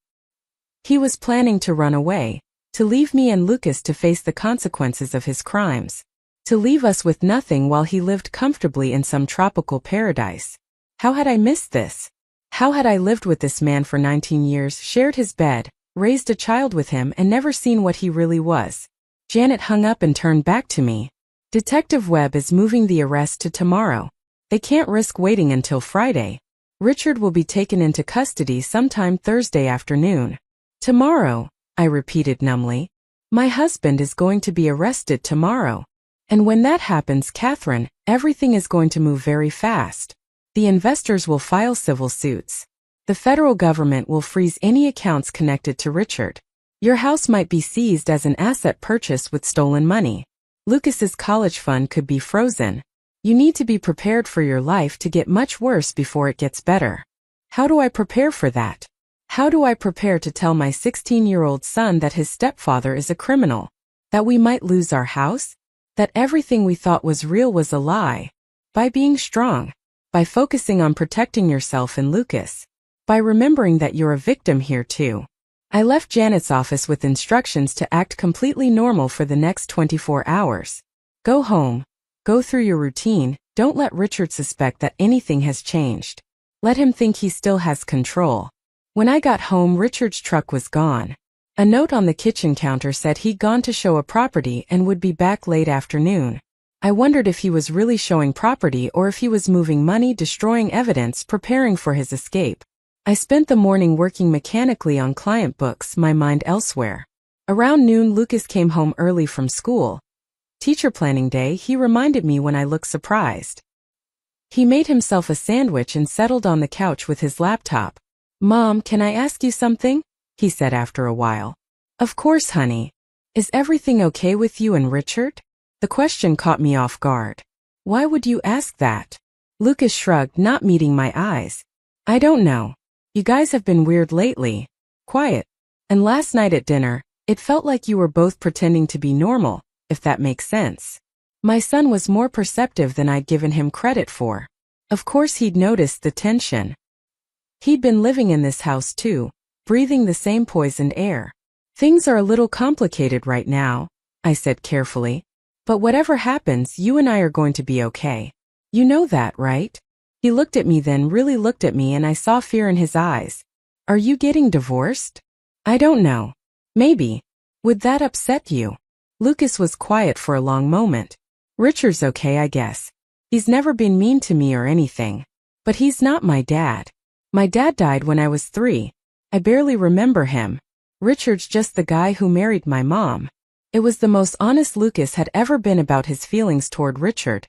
He was planning to run away, to leave me and Lucas to face the consequences of his crimes, to leave us with nothing while he lived comfortably in some tropical paradise. How had I missed this? How had I lived with this man for 19 years, shared his bed, raised a child with him, and never seen what he really was? Janet hung up and turned back to me. Detective Webb is moving the arrest to tomorrow. They can't risk waiting until Friday. Richard will be taken into custody sometime Thursday afternoon. Tomorrow, I repeated numbly. My husband is going to be arrested tomorrow. And when that happens, Catherine, everything is going to move very fast. The investors will file civil suits. The federal government will freeze any accounts connected to Richard. Your house might be seized as an asset purchased with stolen money. Lucas's college fund could be frozen. You need to be prepared for your life to get much worse before it gets better. How do I prepare for that? How do I prepare to tell my 16-year-old son that his stepfather is a criminal? That we might lose our house? That everything we thought was real was a lie? By being strong. By focusing on protecting yourself and Lucas. By remembering that you're a victim here too. I left Janet's office with instructions to act completely normal for the next 24 hours. Go home. Go through your routine. Don't let Richard suspect that anything has changed. Let him think he still has control. When I got home, Richard's truck was gone. A note on the kitchen counter said he'd gone to show a property and would be back late afternoon. I wondered if he was really showing property or if he was moving money, destroying evidence, preparing for his escape. I spent the morning working mechanically on client books, my mind elsewhere. Around noon, Lucas came home early from school. Teacher planning day, he reminded me when I looked surprised. He made himself a sandwich and settled on the couch with his laptop. Mom, can I ask you something? He said after a while. Of course, honey. Is everything okay with you and Richard? The question caught me off guard. Why would you ask that? Lucas shrugged, not meeting my eyes. I don't know. You guys have been weird lately. Quiet. And last night at dinner, it felt like you were both pretending to be normal, if that makes sense. My son was more perceptive than I'd given him credit for. Of course he'd noticed the tension. He'd been living in this house too, breathing the same poisoned air. Things are a little complicated right now, I said carefully. But whatever happens, you and I are going to be okay. You know that, right? He looked at me, then really looked at me, and I saw fear in his eyes. Are you getting divorced? I don't know. Maybe. Would that upset you? Lucas was quiet for a long moment. Richard's okay, I guess. He's never been mean to me or anything. But he's not my dad. My dad died when I was 3. I barely remember him. Richard's just the guy who married my mom. It was the most honest Lucas had ever been about his feelings toward Richard.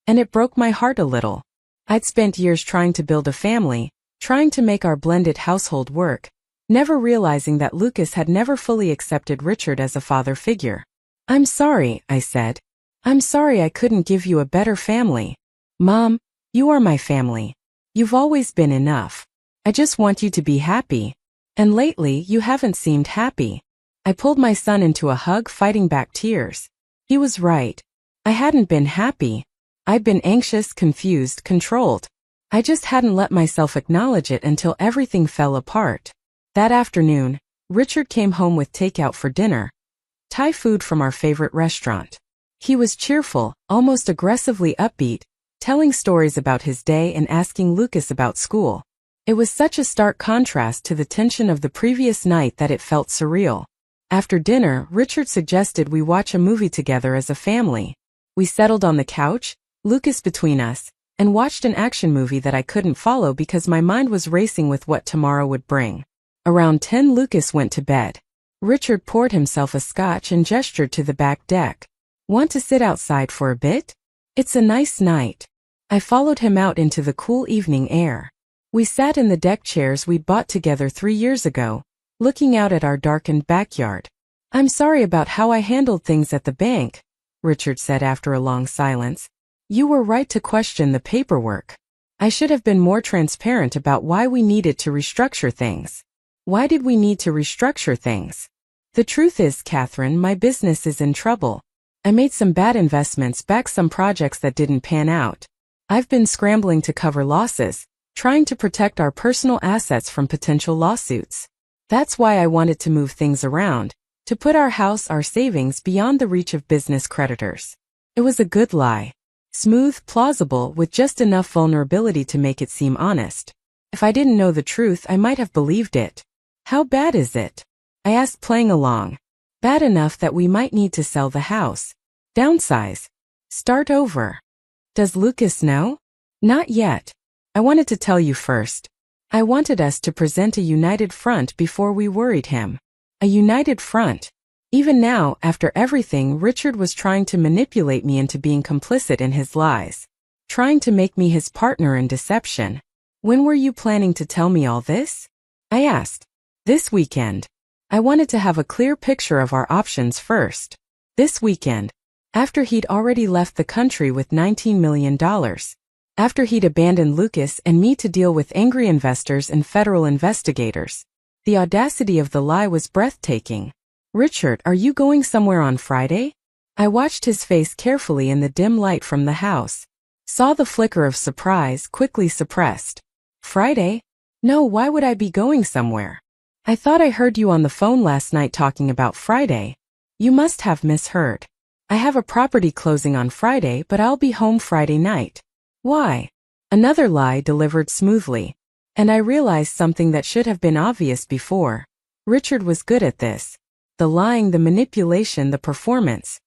And it broke my heart a little. I'd spent years trying to build a family, trying to make our blended household work, never realizing that Lucas had never fully accepted Richard as a father figure. I'm sorry, I said. I'm sorry I couldn't give you a better family. Mom, you are my family. You've always been enough. I just want you to be happy. And lately, you haven't seemed happy. I pulled my son into a hug, fighting back tears. He was right. I hadn't been happy. I'd been anxious, confused, controlled. I just hadn't let myself acknowledge it until everything fell apart. That afternoon, Richard came home with takeout for dinner. Thai food from our favorite restaurant. He was cheerful, almost aggressively upbeat, telling stories about his day and asking Lucas about school. It was such a stark contrast to the tension of the previous night that it felt surreal. After dinner, Richard suggested we watch a movie together as a family. We settled on the couch, Lucas between us, and watched an action movie that I couldn't follow because my mind was racing with what tomorrow would bring. Around 10, Lucas went to bed. Richard poured himself a scotch and gestured to the back deck. Want to sit outside for a bit? It's a nice night. I followed him out into the cool evening air. We sat in the deck chairs we'd bought together 3 years ago, looking out at our darkened backyard. I'm sorry about how I handled things at the bank, Richard said after a long silence. You were right to question the paperwork. I should have been more transparent about why we needed to restructure things. Why did we need to restructure things? The truth is, Catherine, my business is in trouble. I made some bad investments, backed some projects that didn't pan out. I've been scrambling to cover losses, trying to protect our personal assets from potential lawsuits. That's why I wanted to move things around, to put our house, our savings beyond the reach of business creditors. It was a good lie. Smooth, plausible, with just enough vulnerability to make it seem honest. If I didn't know the truth, I might have believed it. How bad is it? I asked, playing along. Bad enough that we might need to sell the house. Downsize. Start over. Does Lucas know? Not yet. I wanted to tell you first. I wanted us to present a united front before we worried him. A united front. Even now, after everything, Richard was trying to manipulate me into being complicit in his lies. Trying to make me his partner in deception. When were you planning to tell me all this? I asked. This weekend. I wanted to have a clear picture of our options first. This weekend. After he'd already left the country with $19 million. After he'd abandoned Lucas and me to deal with angry investors and federal investigators. The audacity of the lie was breathtaking. Richard, are you going somewhere on Friday? I watched his face carefully in the dim light from the house. Saw the flicker of surprise, quickly suppressed. Friday? No, why would I be going somewhere? I thought I heard you on the phone last night talking about Friday. You must have misheard. I have a property closing on Friday, but I'll be home Friday night. Why? Another lie delivered smoothly. And I realized something that should have been obvious before. Richard was good at this. The lying, the manipulation, the performance.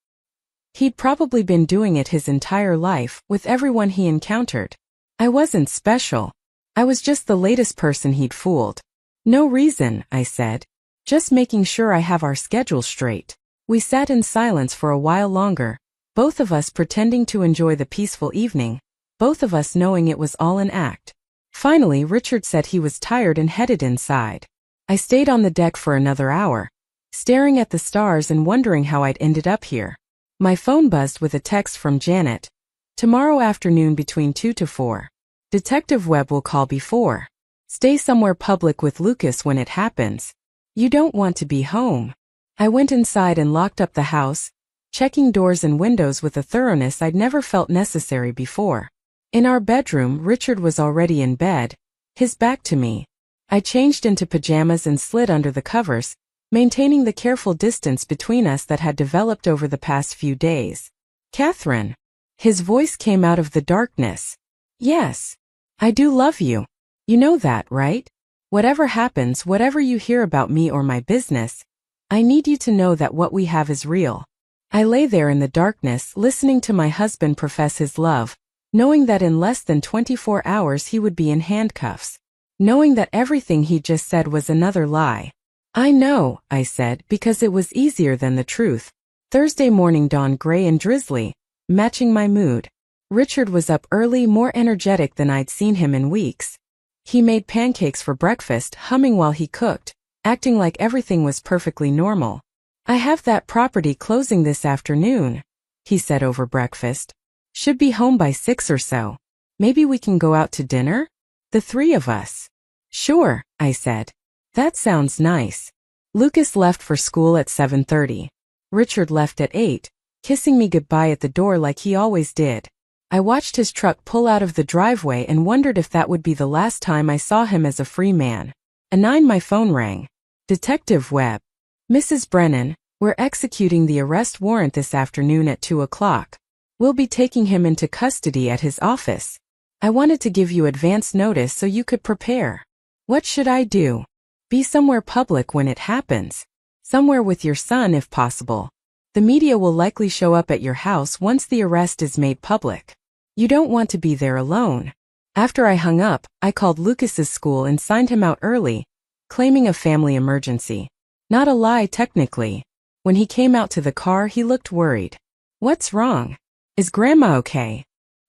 He'd probably been doing it his entire life, with everyone he encountered. I wasn't special. I was just the latest person he'd fooled. No reason, I said. Just making sure I have our schedule straight. We sat in silence for a while longer, both of us pretending to enjoy the peaceful evening, both of us knowing it was all an act. Finally, Richard said he was tired and headed inside. I stayed on the deck for another hour, staring at the stars and wondering how I'd ended up here. My phone buzzed with a text from Janet. Tomorrow afternoon between 2 to 4. Detective Webb will call before. Stay somewhere public with Lucas when it happens. You don't want to be home. I went inside and locked up the house, checking doors and windows with a thoroughness I'd never felt necessary before. In our bedroom, Richard was already in bed, his back to me. I changed into pajamas and slid under the covers, maintaining the careful distance between us that had developed over the past few days. Catherine. His voice came out of the darkness. Yes. I do love you. You know that, right? Whatever happens, whatever you hear about me or my business, I need you to know that what we have is real. I lay there in the darkness, listening to my husband profess his love, knowing that in less than 24 hours he would be in handcuffs, knowing that everything he just said was another lie. I know, I said, because it was easier than the truth. Thursday morning dawned gray and drizzly, matching my mood. Richard was up early, more energetic than I'd seen him in weeks. He made pancakes for breakfast, humming while he cooked, acting like everything was perfectly normal. I have that property closing this afternoon, he said over breakfast. Should be home by 6 or so. Maybe we can go out to dinner? The three of us. Sure, I said. That sounds nice. Lucas left for school at 7:30. Richard left at 8, kissing me goodbye at the door like he always did. I watched his truck pull out of the driveway and wondered if that would be the last time I saw him as a free man. At 9 my phone rang. Detective Webb. Mrs. Brennan, we're executing the arrest warrant this afternoon at 2 o'clock. We'll be taking him into custody at his office. I wanted to give you advance notice so you could prepare. What should I do? Be somewhere public when it happens. Somewhere with your son if possible. The media will likely show up at your house once the arrest is made public. You don't want to be there alone. After I hung up, I called Lucas's school and signed him out early, claiming a family emergency. Not a lie technically. When he came out to the car, he looked worried. What's wrong? Is Grandma okay?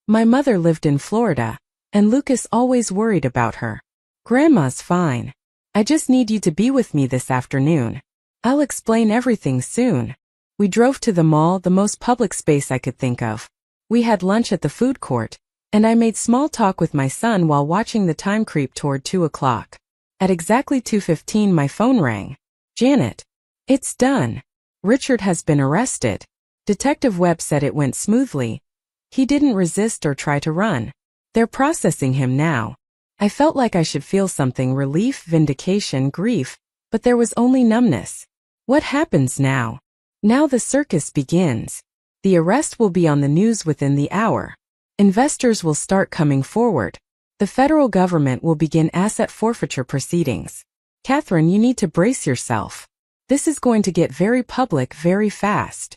My mother lived in Florida, and Lucas always worried about her. Grandma's fine. I just need you to be with me this afternoon. I'll explain everything soon. We drove to the mall, the most public space I could think of. We had lunch at the food court, and I made small talk with my son while watching the time creep toward 2 o'clock. At exactly 2:15 my phone rang. Janet. It's done. Richard has been arrested. Detective Webb said it went smoothly. He didn't resist or try to run. They're processing him now. I felt like I should feel something, relief, vindication, grief, but there was only numbness. What happens now? Now the circus begins. The arrest will be on the news within the hour. Investors will start coming forward. The federal government will begin asset forfeiture proceedings. Catherine, you need to brace yourself. This is going to get very public very fast.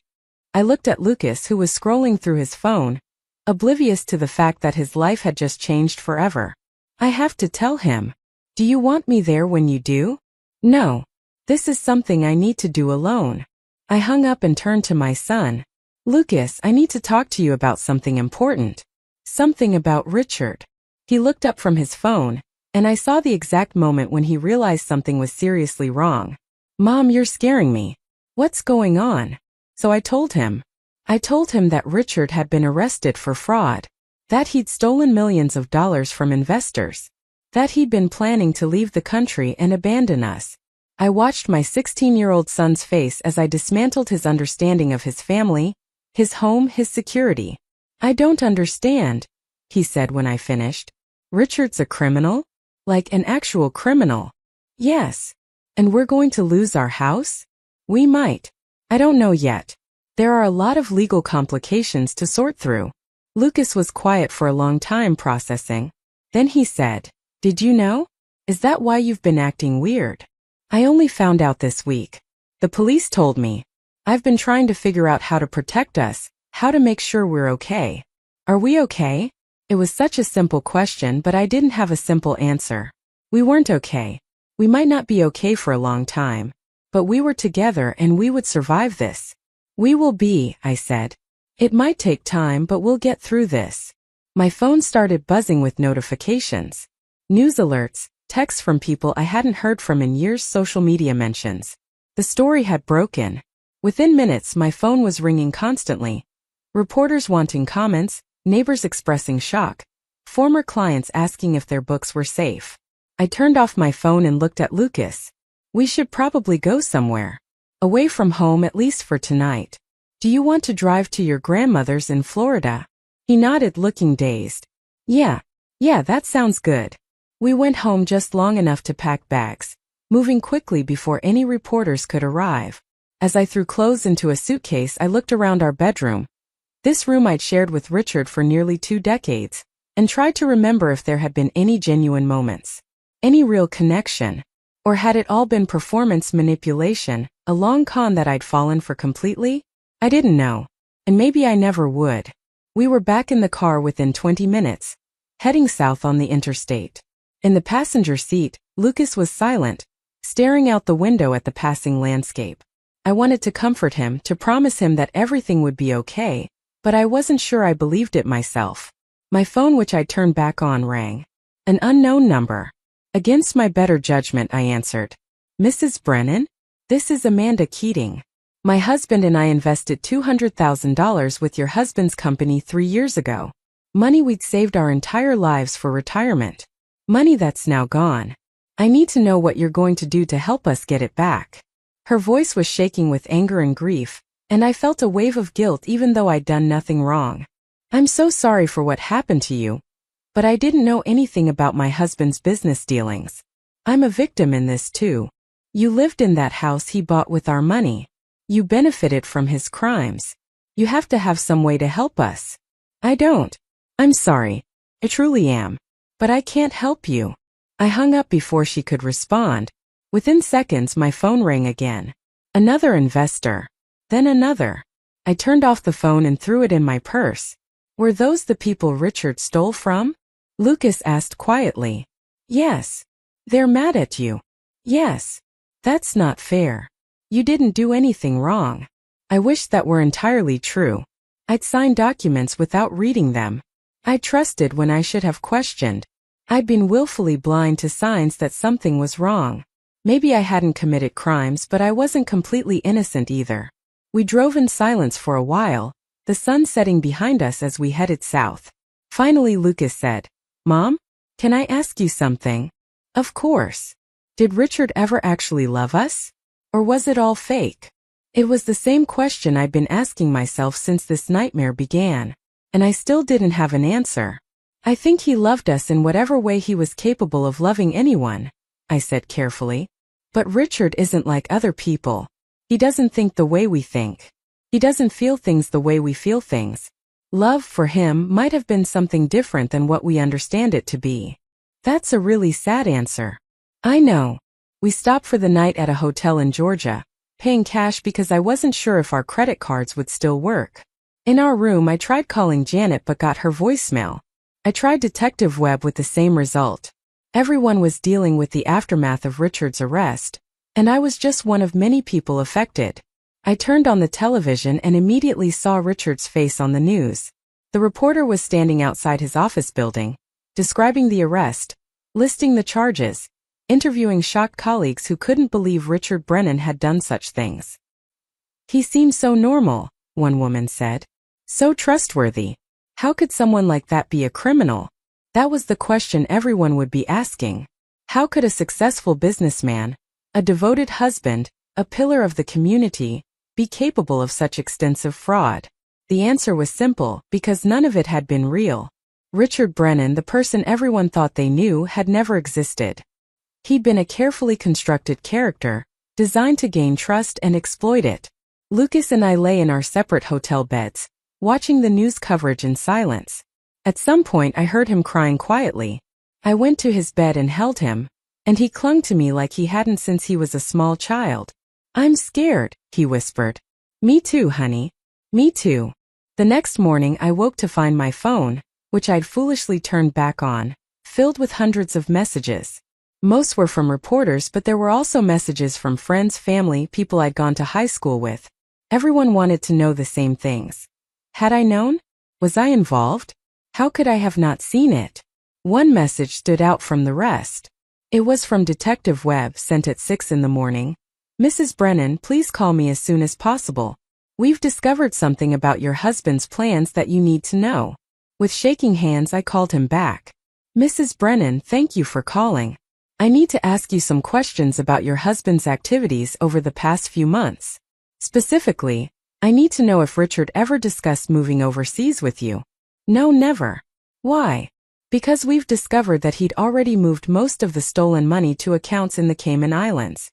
I looked at Lucas, who was scrolling through his phone, oblivious to the fact that his life had just changed forever. I have to tell him. Do you want me there when you do? No. This is something I need to do alone. I hung up and turned to my son. Lucas, I need to talk to you about something important. Something about Richard. He looked up from his phone, and I saw the exact moment when he realized something was seriously wrong. Mom, you're scaring me. What's going on? So I told him. I told him that Richard had been arrested for fraud, that he'd stolen millions of dollars from investors, that he'd been planning to leave the country and abandon us. I watched my 16-year-old son's face as I dismantled his understanding of his family, his home, his security. I don't understand, he said when I finished. Richard's a criminal? Like an actual criminal? Yes. And we're going to lose our house? We might. I don't know yet. There are a lot of legal complications to sort through. Lucas was quiet for a long time, processing. Then he said, Did you know? Is that why you've been acting weird? I only found out this week. The police told me. I've been trying to figure out how to protect us, how to make sure we're okay. Are we okay? It was such a simple question, but I didn't have a simple answer. We weren't okay. We might not be okay for a long time. But we were together and we would survive this. We will be, I said. It might take time, but we'll get through this. My phone started buzzing with notifications. News alerts, texts from people I hadn't heard from in years, social media mentions. The story had broken. Within minutes, my phone was ringing constantly. Reporters wanting comments, neighbors expressing shock, Former clients asking if their books were safe. I turned off my phone and looked at Lucas. We should probably go somewhere. Away from home, at least for tonight. Do you want to drive to your grandmother's in Florida? He nodded, looking dazed. Yeah, that sounds good. We went home just long enough to pack bags, moving quickly before any reporters could arrive. As I threw clothes into a suitcase, I looked around our bedroom. This room I'd shared with Richard for nearly 2 decades, and tried to remember if there had been any genuine moments, any real connection, or had it all been performance manipulation, a long con that I'd fallen for completely? I didn't know, and maybe I never would. We were back in the car within 20 minutes, heading south on the interstate. In the passenger seat, Lucas was silent, staring out the window at the passing landscape. I wanted to comfort him, to promise him that everything would be okay, but I wasn't sure I believed it myself. My phone, which I turned back on, rang. An unknown number. Against my better judgment, I answered. Mrs. Brennan? This is Amanda Keating. My husband and I invested $200,000 with your husband's company 3 years ago. Money we'd saved our entire lives for retirement. Money that's now gone. I need to know what you're going to do to help us get it back. Her voice was shaking with anger and grief, and I felt a wave of guilt even though I'd done nothing wrong. I'm so sorry for what happened to you, but I didn't know anything about my husband's business dealings. I'm a victim in this too. You lived in that house he bought with our money. You benefited from his crimes. You have to have some way to help us. I don't. I'm sorry. I truly am. But I can't help you. I hung up before she could respond. Within seconds, my phone rang again. Another investor. Then another. I turned off the phone and threw it in my purse. Were those the people Richard stole from? Lucas asked quietly. Yes. They're mad at you. Yes. That's not fair. You didn't do anything wrong. I wish that were entirely true. I'd signed documents without reading them. I trusted when I should have questioned. I'd been willfully blind to signs that something was wrong. Maybe I hadn't committed crimes, but I wasn't completely innocent either. We drove in silence for a while, the sun setting behind us as we headed south. Finally, Lucas said, Mom, can I ask you something? Of course. Did Richard ever actually love us? Or was it all fake? It was the same question I'd been asking myself since this nightmare began, and I still didn't have an answer. I think he loved us in whatever way he was capable of loving anyone, I said carefully. But Richard isn't like other people. He doesn't think the way we think. He doesn't feel things the way we feel things. Love for him might have been something different than what we understand it to be. That's a really sad answer. I know. We stopped for the night at a hotel in Georgia, paying cash because I wasn't sure if our credit cards would still work. In our room, I tried calling Janet but got her voicemail. I tried Detective Webb with the same result. Everyone was dealing with the aftermath of Richard's arrest, and I was just one of many people affected. I turned on the television and immediately saw Richard's face on the news. The reporter was standing outside his office building, describing the arrest, listing the charges, interviewing shocked colleagues who couldn't believe Richard Brennan had done such things. He seemed so normal, one woman said. So trustworthy. How could someone like that be a criminal? That was the question everyone would be asking. How could a successful businessman, a devoted husband, a pillar of the community, be capable of such extensive fraud? The answer was simple, because none of it had been real. Richard Brennan, the person everyone thought they knew, had never existed. He'd been a carefully constructed character, designed to gain trust and exploit it. Lucas and I lay in our separate hotel beds, watching the news coverage in silence. At some point I heard him crying quietly. I went to his bed and held him, and he clung to me like he hadn't since he was a small child. I'm scared, he whispered. Me too, honey. Me too. The next morning I woke to find my phone, which I'd foolishly turned back on, filled with hundreds of messages. Most were from reporters, but there were also messages from friends, family, people I'd gone to high school with. Everyone wanted to know the same things. Had I known? Was I involved? How could I have not seen it? One message stood out from the rest. It was from Detective Webb, sent at 6 in the morning. Mrs. Brennan, please call me as soon as possible. We've discovered something about your husband's plans that you need to know. With shaking hands, I called him back. Mrs. Brennan, thank you for calling. I need to ask you some questions about your husband's activities over the past few months. Specifically, I need to know if Richard ever discussed moving overseas with you. No, never. Why? Because we've discovered that he'd already moved most of the stolen money to accounts in the Cayman Islands.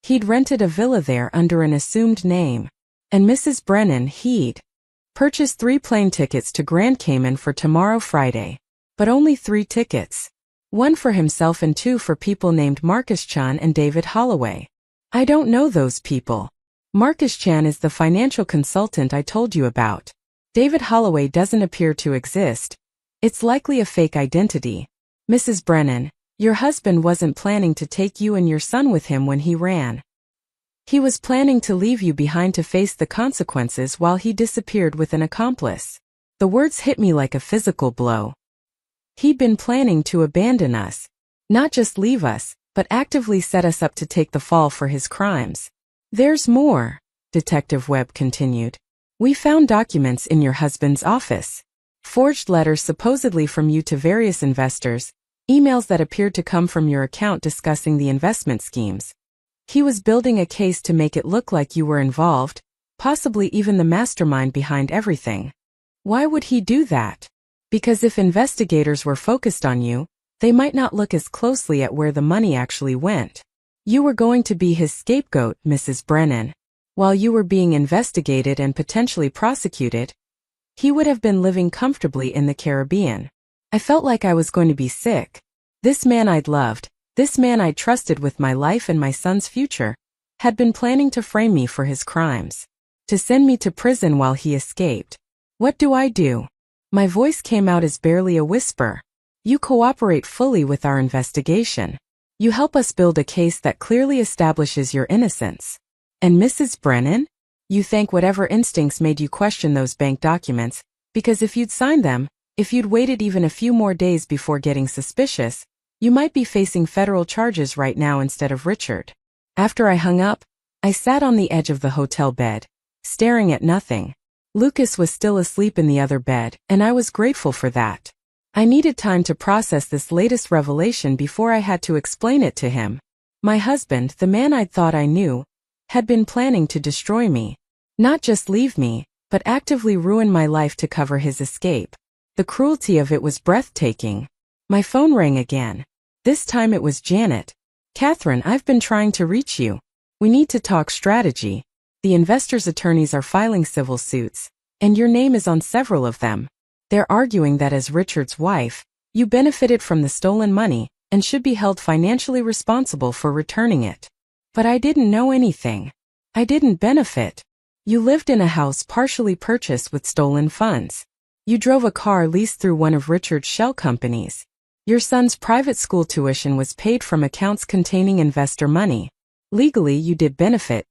He'd rented a villa there under an assumed name. And Mrs. Brennan, he'd purchased 3 plane tickets to Grand Cayman for tomorrow, Friday. But only 3 tickets. 1 for himself and 2 for people named Marcus Chan and David Holloway. I don't know those people. Marcus Chan is the financial consultant I told you about. David Holloway doesn't appear to exist. It's likely a fake identity. Mrs. Brennan, your husband wasn't planning to take you and your son with him when he ran. He was planning to leave you behind to face the consequences while he disappeared with an accomplice. The words hit me like a physical blow. He'd been planning to abandon us. Not just leave us, but actively set us up to take the fall for his crimes. There's more, Detective Webb continued. We found documents in your husband's office. Forged letters supposedly from you to various investors, emails that appeared to come from your account discussing the investment schemes. He was building a case to make it look like you were involved, possibly even the mastermind behind everything. Why would he do that? Because if investigators were focused on you, they might not look as closely at where the money actually went. You were going to be his scapegoat, Mrs. Brennan. While you were being investigated and potentially prosecuted, he would have been living comfortably in the Caribbean. I felt like I was going to be sick. This man I'd loved, this man I trusted with my life and my son's future, had been planning to frame me for his crimes. To send me to prison while he escaped. What do I do? My voice came out as barely a whisper. You cooperate fully with our investigation. You help us build a case that clearly establishes your innocence. And Mrs. Brennan? You thank whatever instincts made you question those bank documents, because if you'd signed them, if you'd waited even a few more days before getting suspicious, you might be facing federal charges right now instead of Richard. After I hung up, I sat on the edge of the hotel bed, staring at nothing. Lucas was still asleep in the other bed, and I was grateful for that. I needed time to process this latest revelation before I had to explain it to him. My husband, the man I'd thought I knew, had been planning to destroy me. Not just leave me, but actively ruin my life to cover his escape. The cruelty of it was breathtaking. My phone rang again. This time it was Janet. Catherine, I've been trying to reach you. We need to talk strategy. The investors' attorneys are filing civil suits, and your name is on several of them. They're arguing that as Richard's wife, you benefited from the stolen money and should be held financially responsible for returning it. But I didn't know anything. I didn't benefit. You lived in a house partially purchased with stolen funds. You drove a car leased through one of Richard's shell companies. Your son's private school tuition was paid from accounts containing investor money. Legally, you did benefit,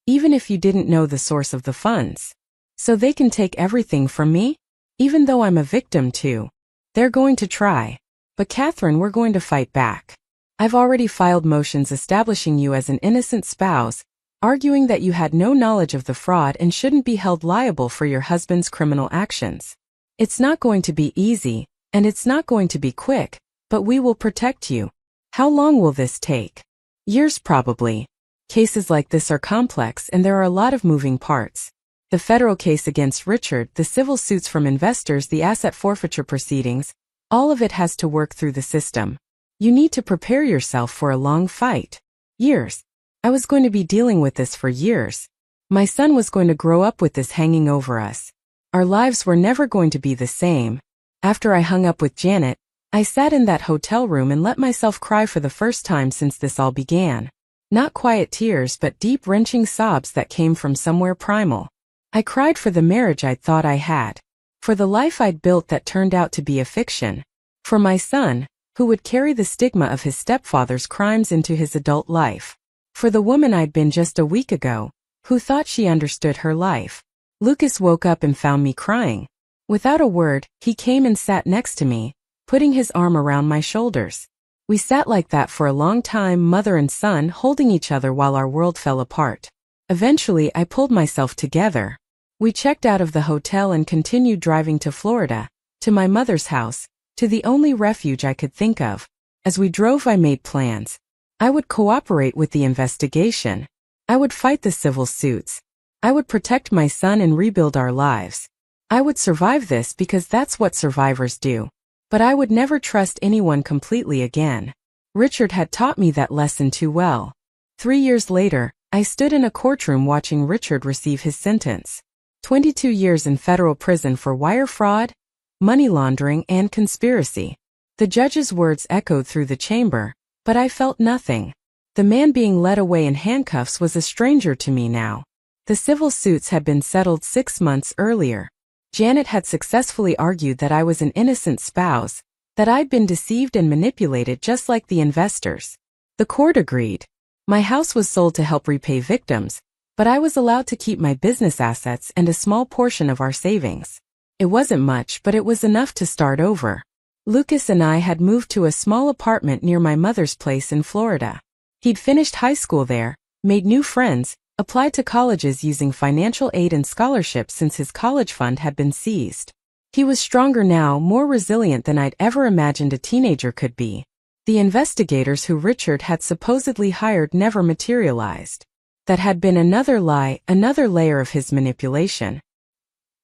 even if you didn't know the source of the funds. So they can take everything from me? Even though I'm a victim too. They're going to try. But Catherine, we're going to fight back. I've already filed motions establishing you as an innocent spouse, arguing that you had no knowledge of the fraud and shouldn't be held liable for your husband's criminal actions. It's not going to be easy, and it's not going to be quick, but we will protect you. How long will this take? Years probably. Cases like this are complex and there are a lot of moving parts. The federal case against Richard, the civil suits from investors, the asset forfeiture proceedings, all of it has to work through the system. You need to prepare yourself for a long fight. Years. I was going to be dealing with this for years. My son was going to grow up with this hanging over us. Our lives were never going to be the same. After I hung up with Janet, I sat in that hotel room and let myself cry for the first time since this all began. Not quiet tears, but deep wrenching sobs that came from somewhere primal. I cried for the marriage I'd thought I had. For the life I'd built that turned out to be a fiction. For my son, who would carry the stigma of his stepfather's crimes into his adult life. For the woman I'd been just a week ago, who thought she understood her life. Lucas woke up and found me crying. Without a word, he came and sat next to me, putting his arm around my shoulders. We sat like that for a long time, mother and son holding each other while our world fell apart. Eventually, I pulled myself together. We checked out of the hotel and continued driving to Florida, to my mother's house, to the only refuge I could think of. As we drove, I made plans. I would cooperate with the investigation. I would fight the civil suits. I would protect my son and rebuild our lives. I would survive this because that's what survivors do. But I would never trust anyone completely again. Richard had taught me that lesson too well. 3 years later, I stood in a courtroom watching Richard receive his sentence. 22 years in federal prison for wire fraud, money laundering, and conspiracy. The judge's words echoed through the chamber, but I felt nothing. The man being led away in handcuffs was a stranger to me now. The civil suits had been settled 6 months earlier. Janet had successfully argued that I was an innocent spouse, that I'd been deceived and manipulated just like the investors. The court agreed. My house was sold to help repay victims, but I was allowed to keep my business assets and a small portion of our savings. It wasn't much, but it was enough to start over. Lucas and I had moved to a small apartment near my mother's place in Florida. He'd finished high school there, made new friends, applied to colleges using financial aid and scholarships since his college fund had been seized. He was stronger now, more resilient than I'd ever imagined a teenager could be. The investigators who Richard had supposedly hired never materialized. That had been another lie, another layer of his manipulation.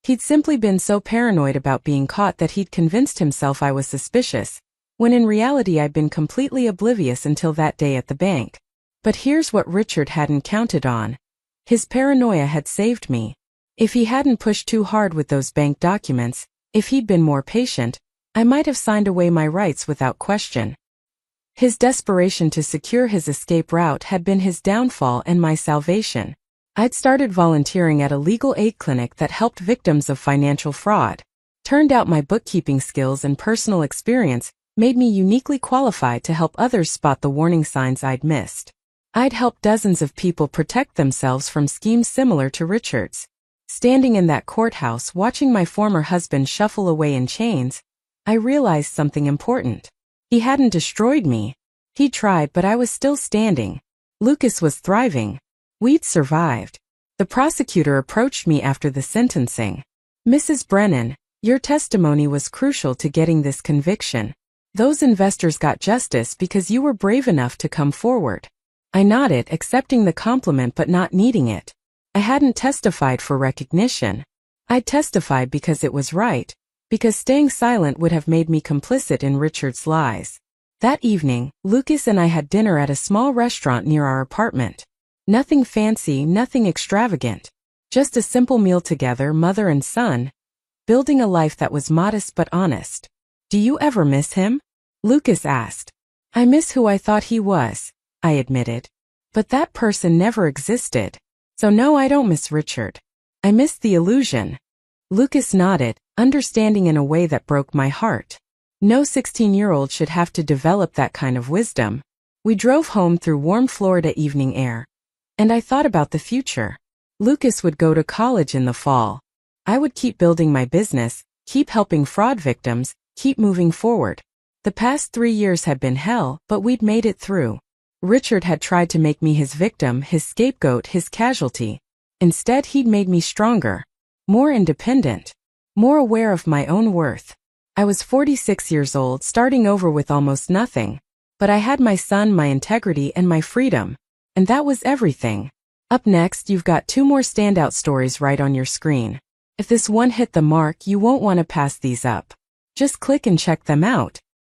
He'd simply been so paranoid about being caught that he'd convinced himself I was suspicious, when in reality I'd been completely oblivious until that day at the bank. But here's what Richard hadn't counted on. His paranoia had saved me. If he hadn't pushed too hard with those bank documents, if he'd been more patient, I might have signed away my rights without question. His desperation to secure his escape route had been his downfall and my salvation. I'd started volunteering at a legal aid clinic that helped victims of financial fraud. Turned out my bookkeeping skills and personal experience made me uniquely qualified to help others spot the warning signs I'd missed. I'd helped dozens of people protect themselves from schemes similar to Richard's. Standing in that courthouse watching my former husband shuffle away in chains, I realized something important. He hadn't destroyed me. He tried, but I was still standing. Lucas was thriving. We'd survived. The prosecutor approached me after the sentencing. "Mrs. Brennan, your testimony was crucial to getting this conviction. Those investors got justice because you were brave enough to come forward." I nodded, accepting the compliment but not needing it. I hadn't testified for recognition. I'd testified because it was right, because staying silent would have made me complicit in Richard's lies. That evening, Lucas and I had dinner at a small restaurant near our apartment. Nothing fancy, nothing extravagant. Just a simple meal together, mother and son, building a life that was modest but honest. "Do you ever miss him?" Lucas asked. "I miss who I thought he was," I admitted. "But that person never existed. So no, I don't miss Richard. I miss the illusion." Lucas nodded, understanding in a way that broke my heart. No 16-year-old should have to develop that kind of wisdom. We drove home through warm Florida evening air. And I thought about the future. Lucas would go to college in the fall. I would keep building my business, keep helping fraud victims, keep moving forward. The past 3 years had been hell, but we'd made it through. Richard had tried to make me his victim, his scapegoat, his casualty. Instead, he'd made me stronger, more independent, more aware of my own worth. I was 46 years old, starting over with almost nothing. But I had my son, my integrity, and my freedom. And that was everything. Up next, you've got 2 more standout stories right on your screen. If this one hit the mark, you won't want to pass these up. Just click and check them out.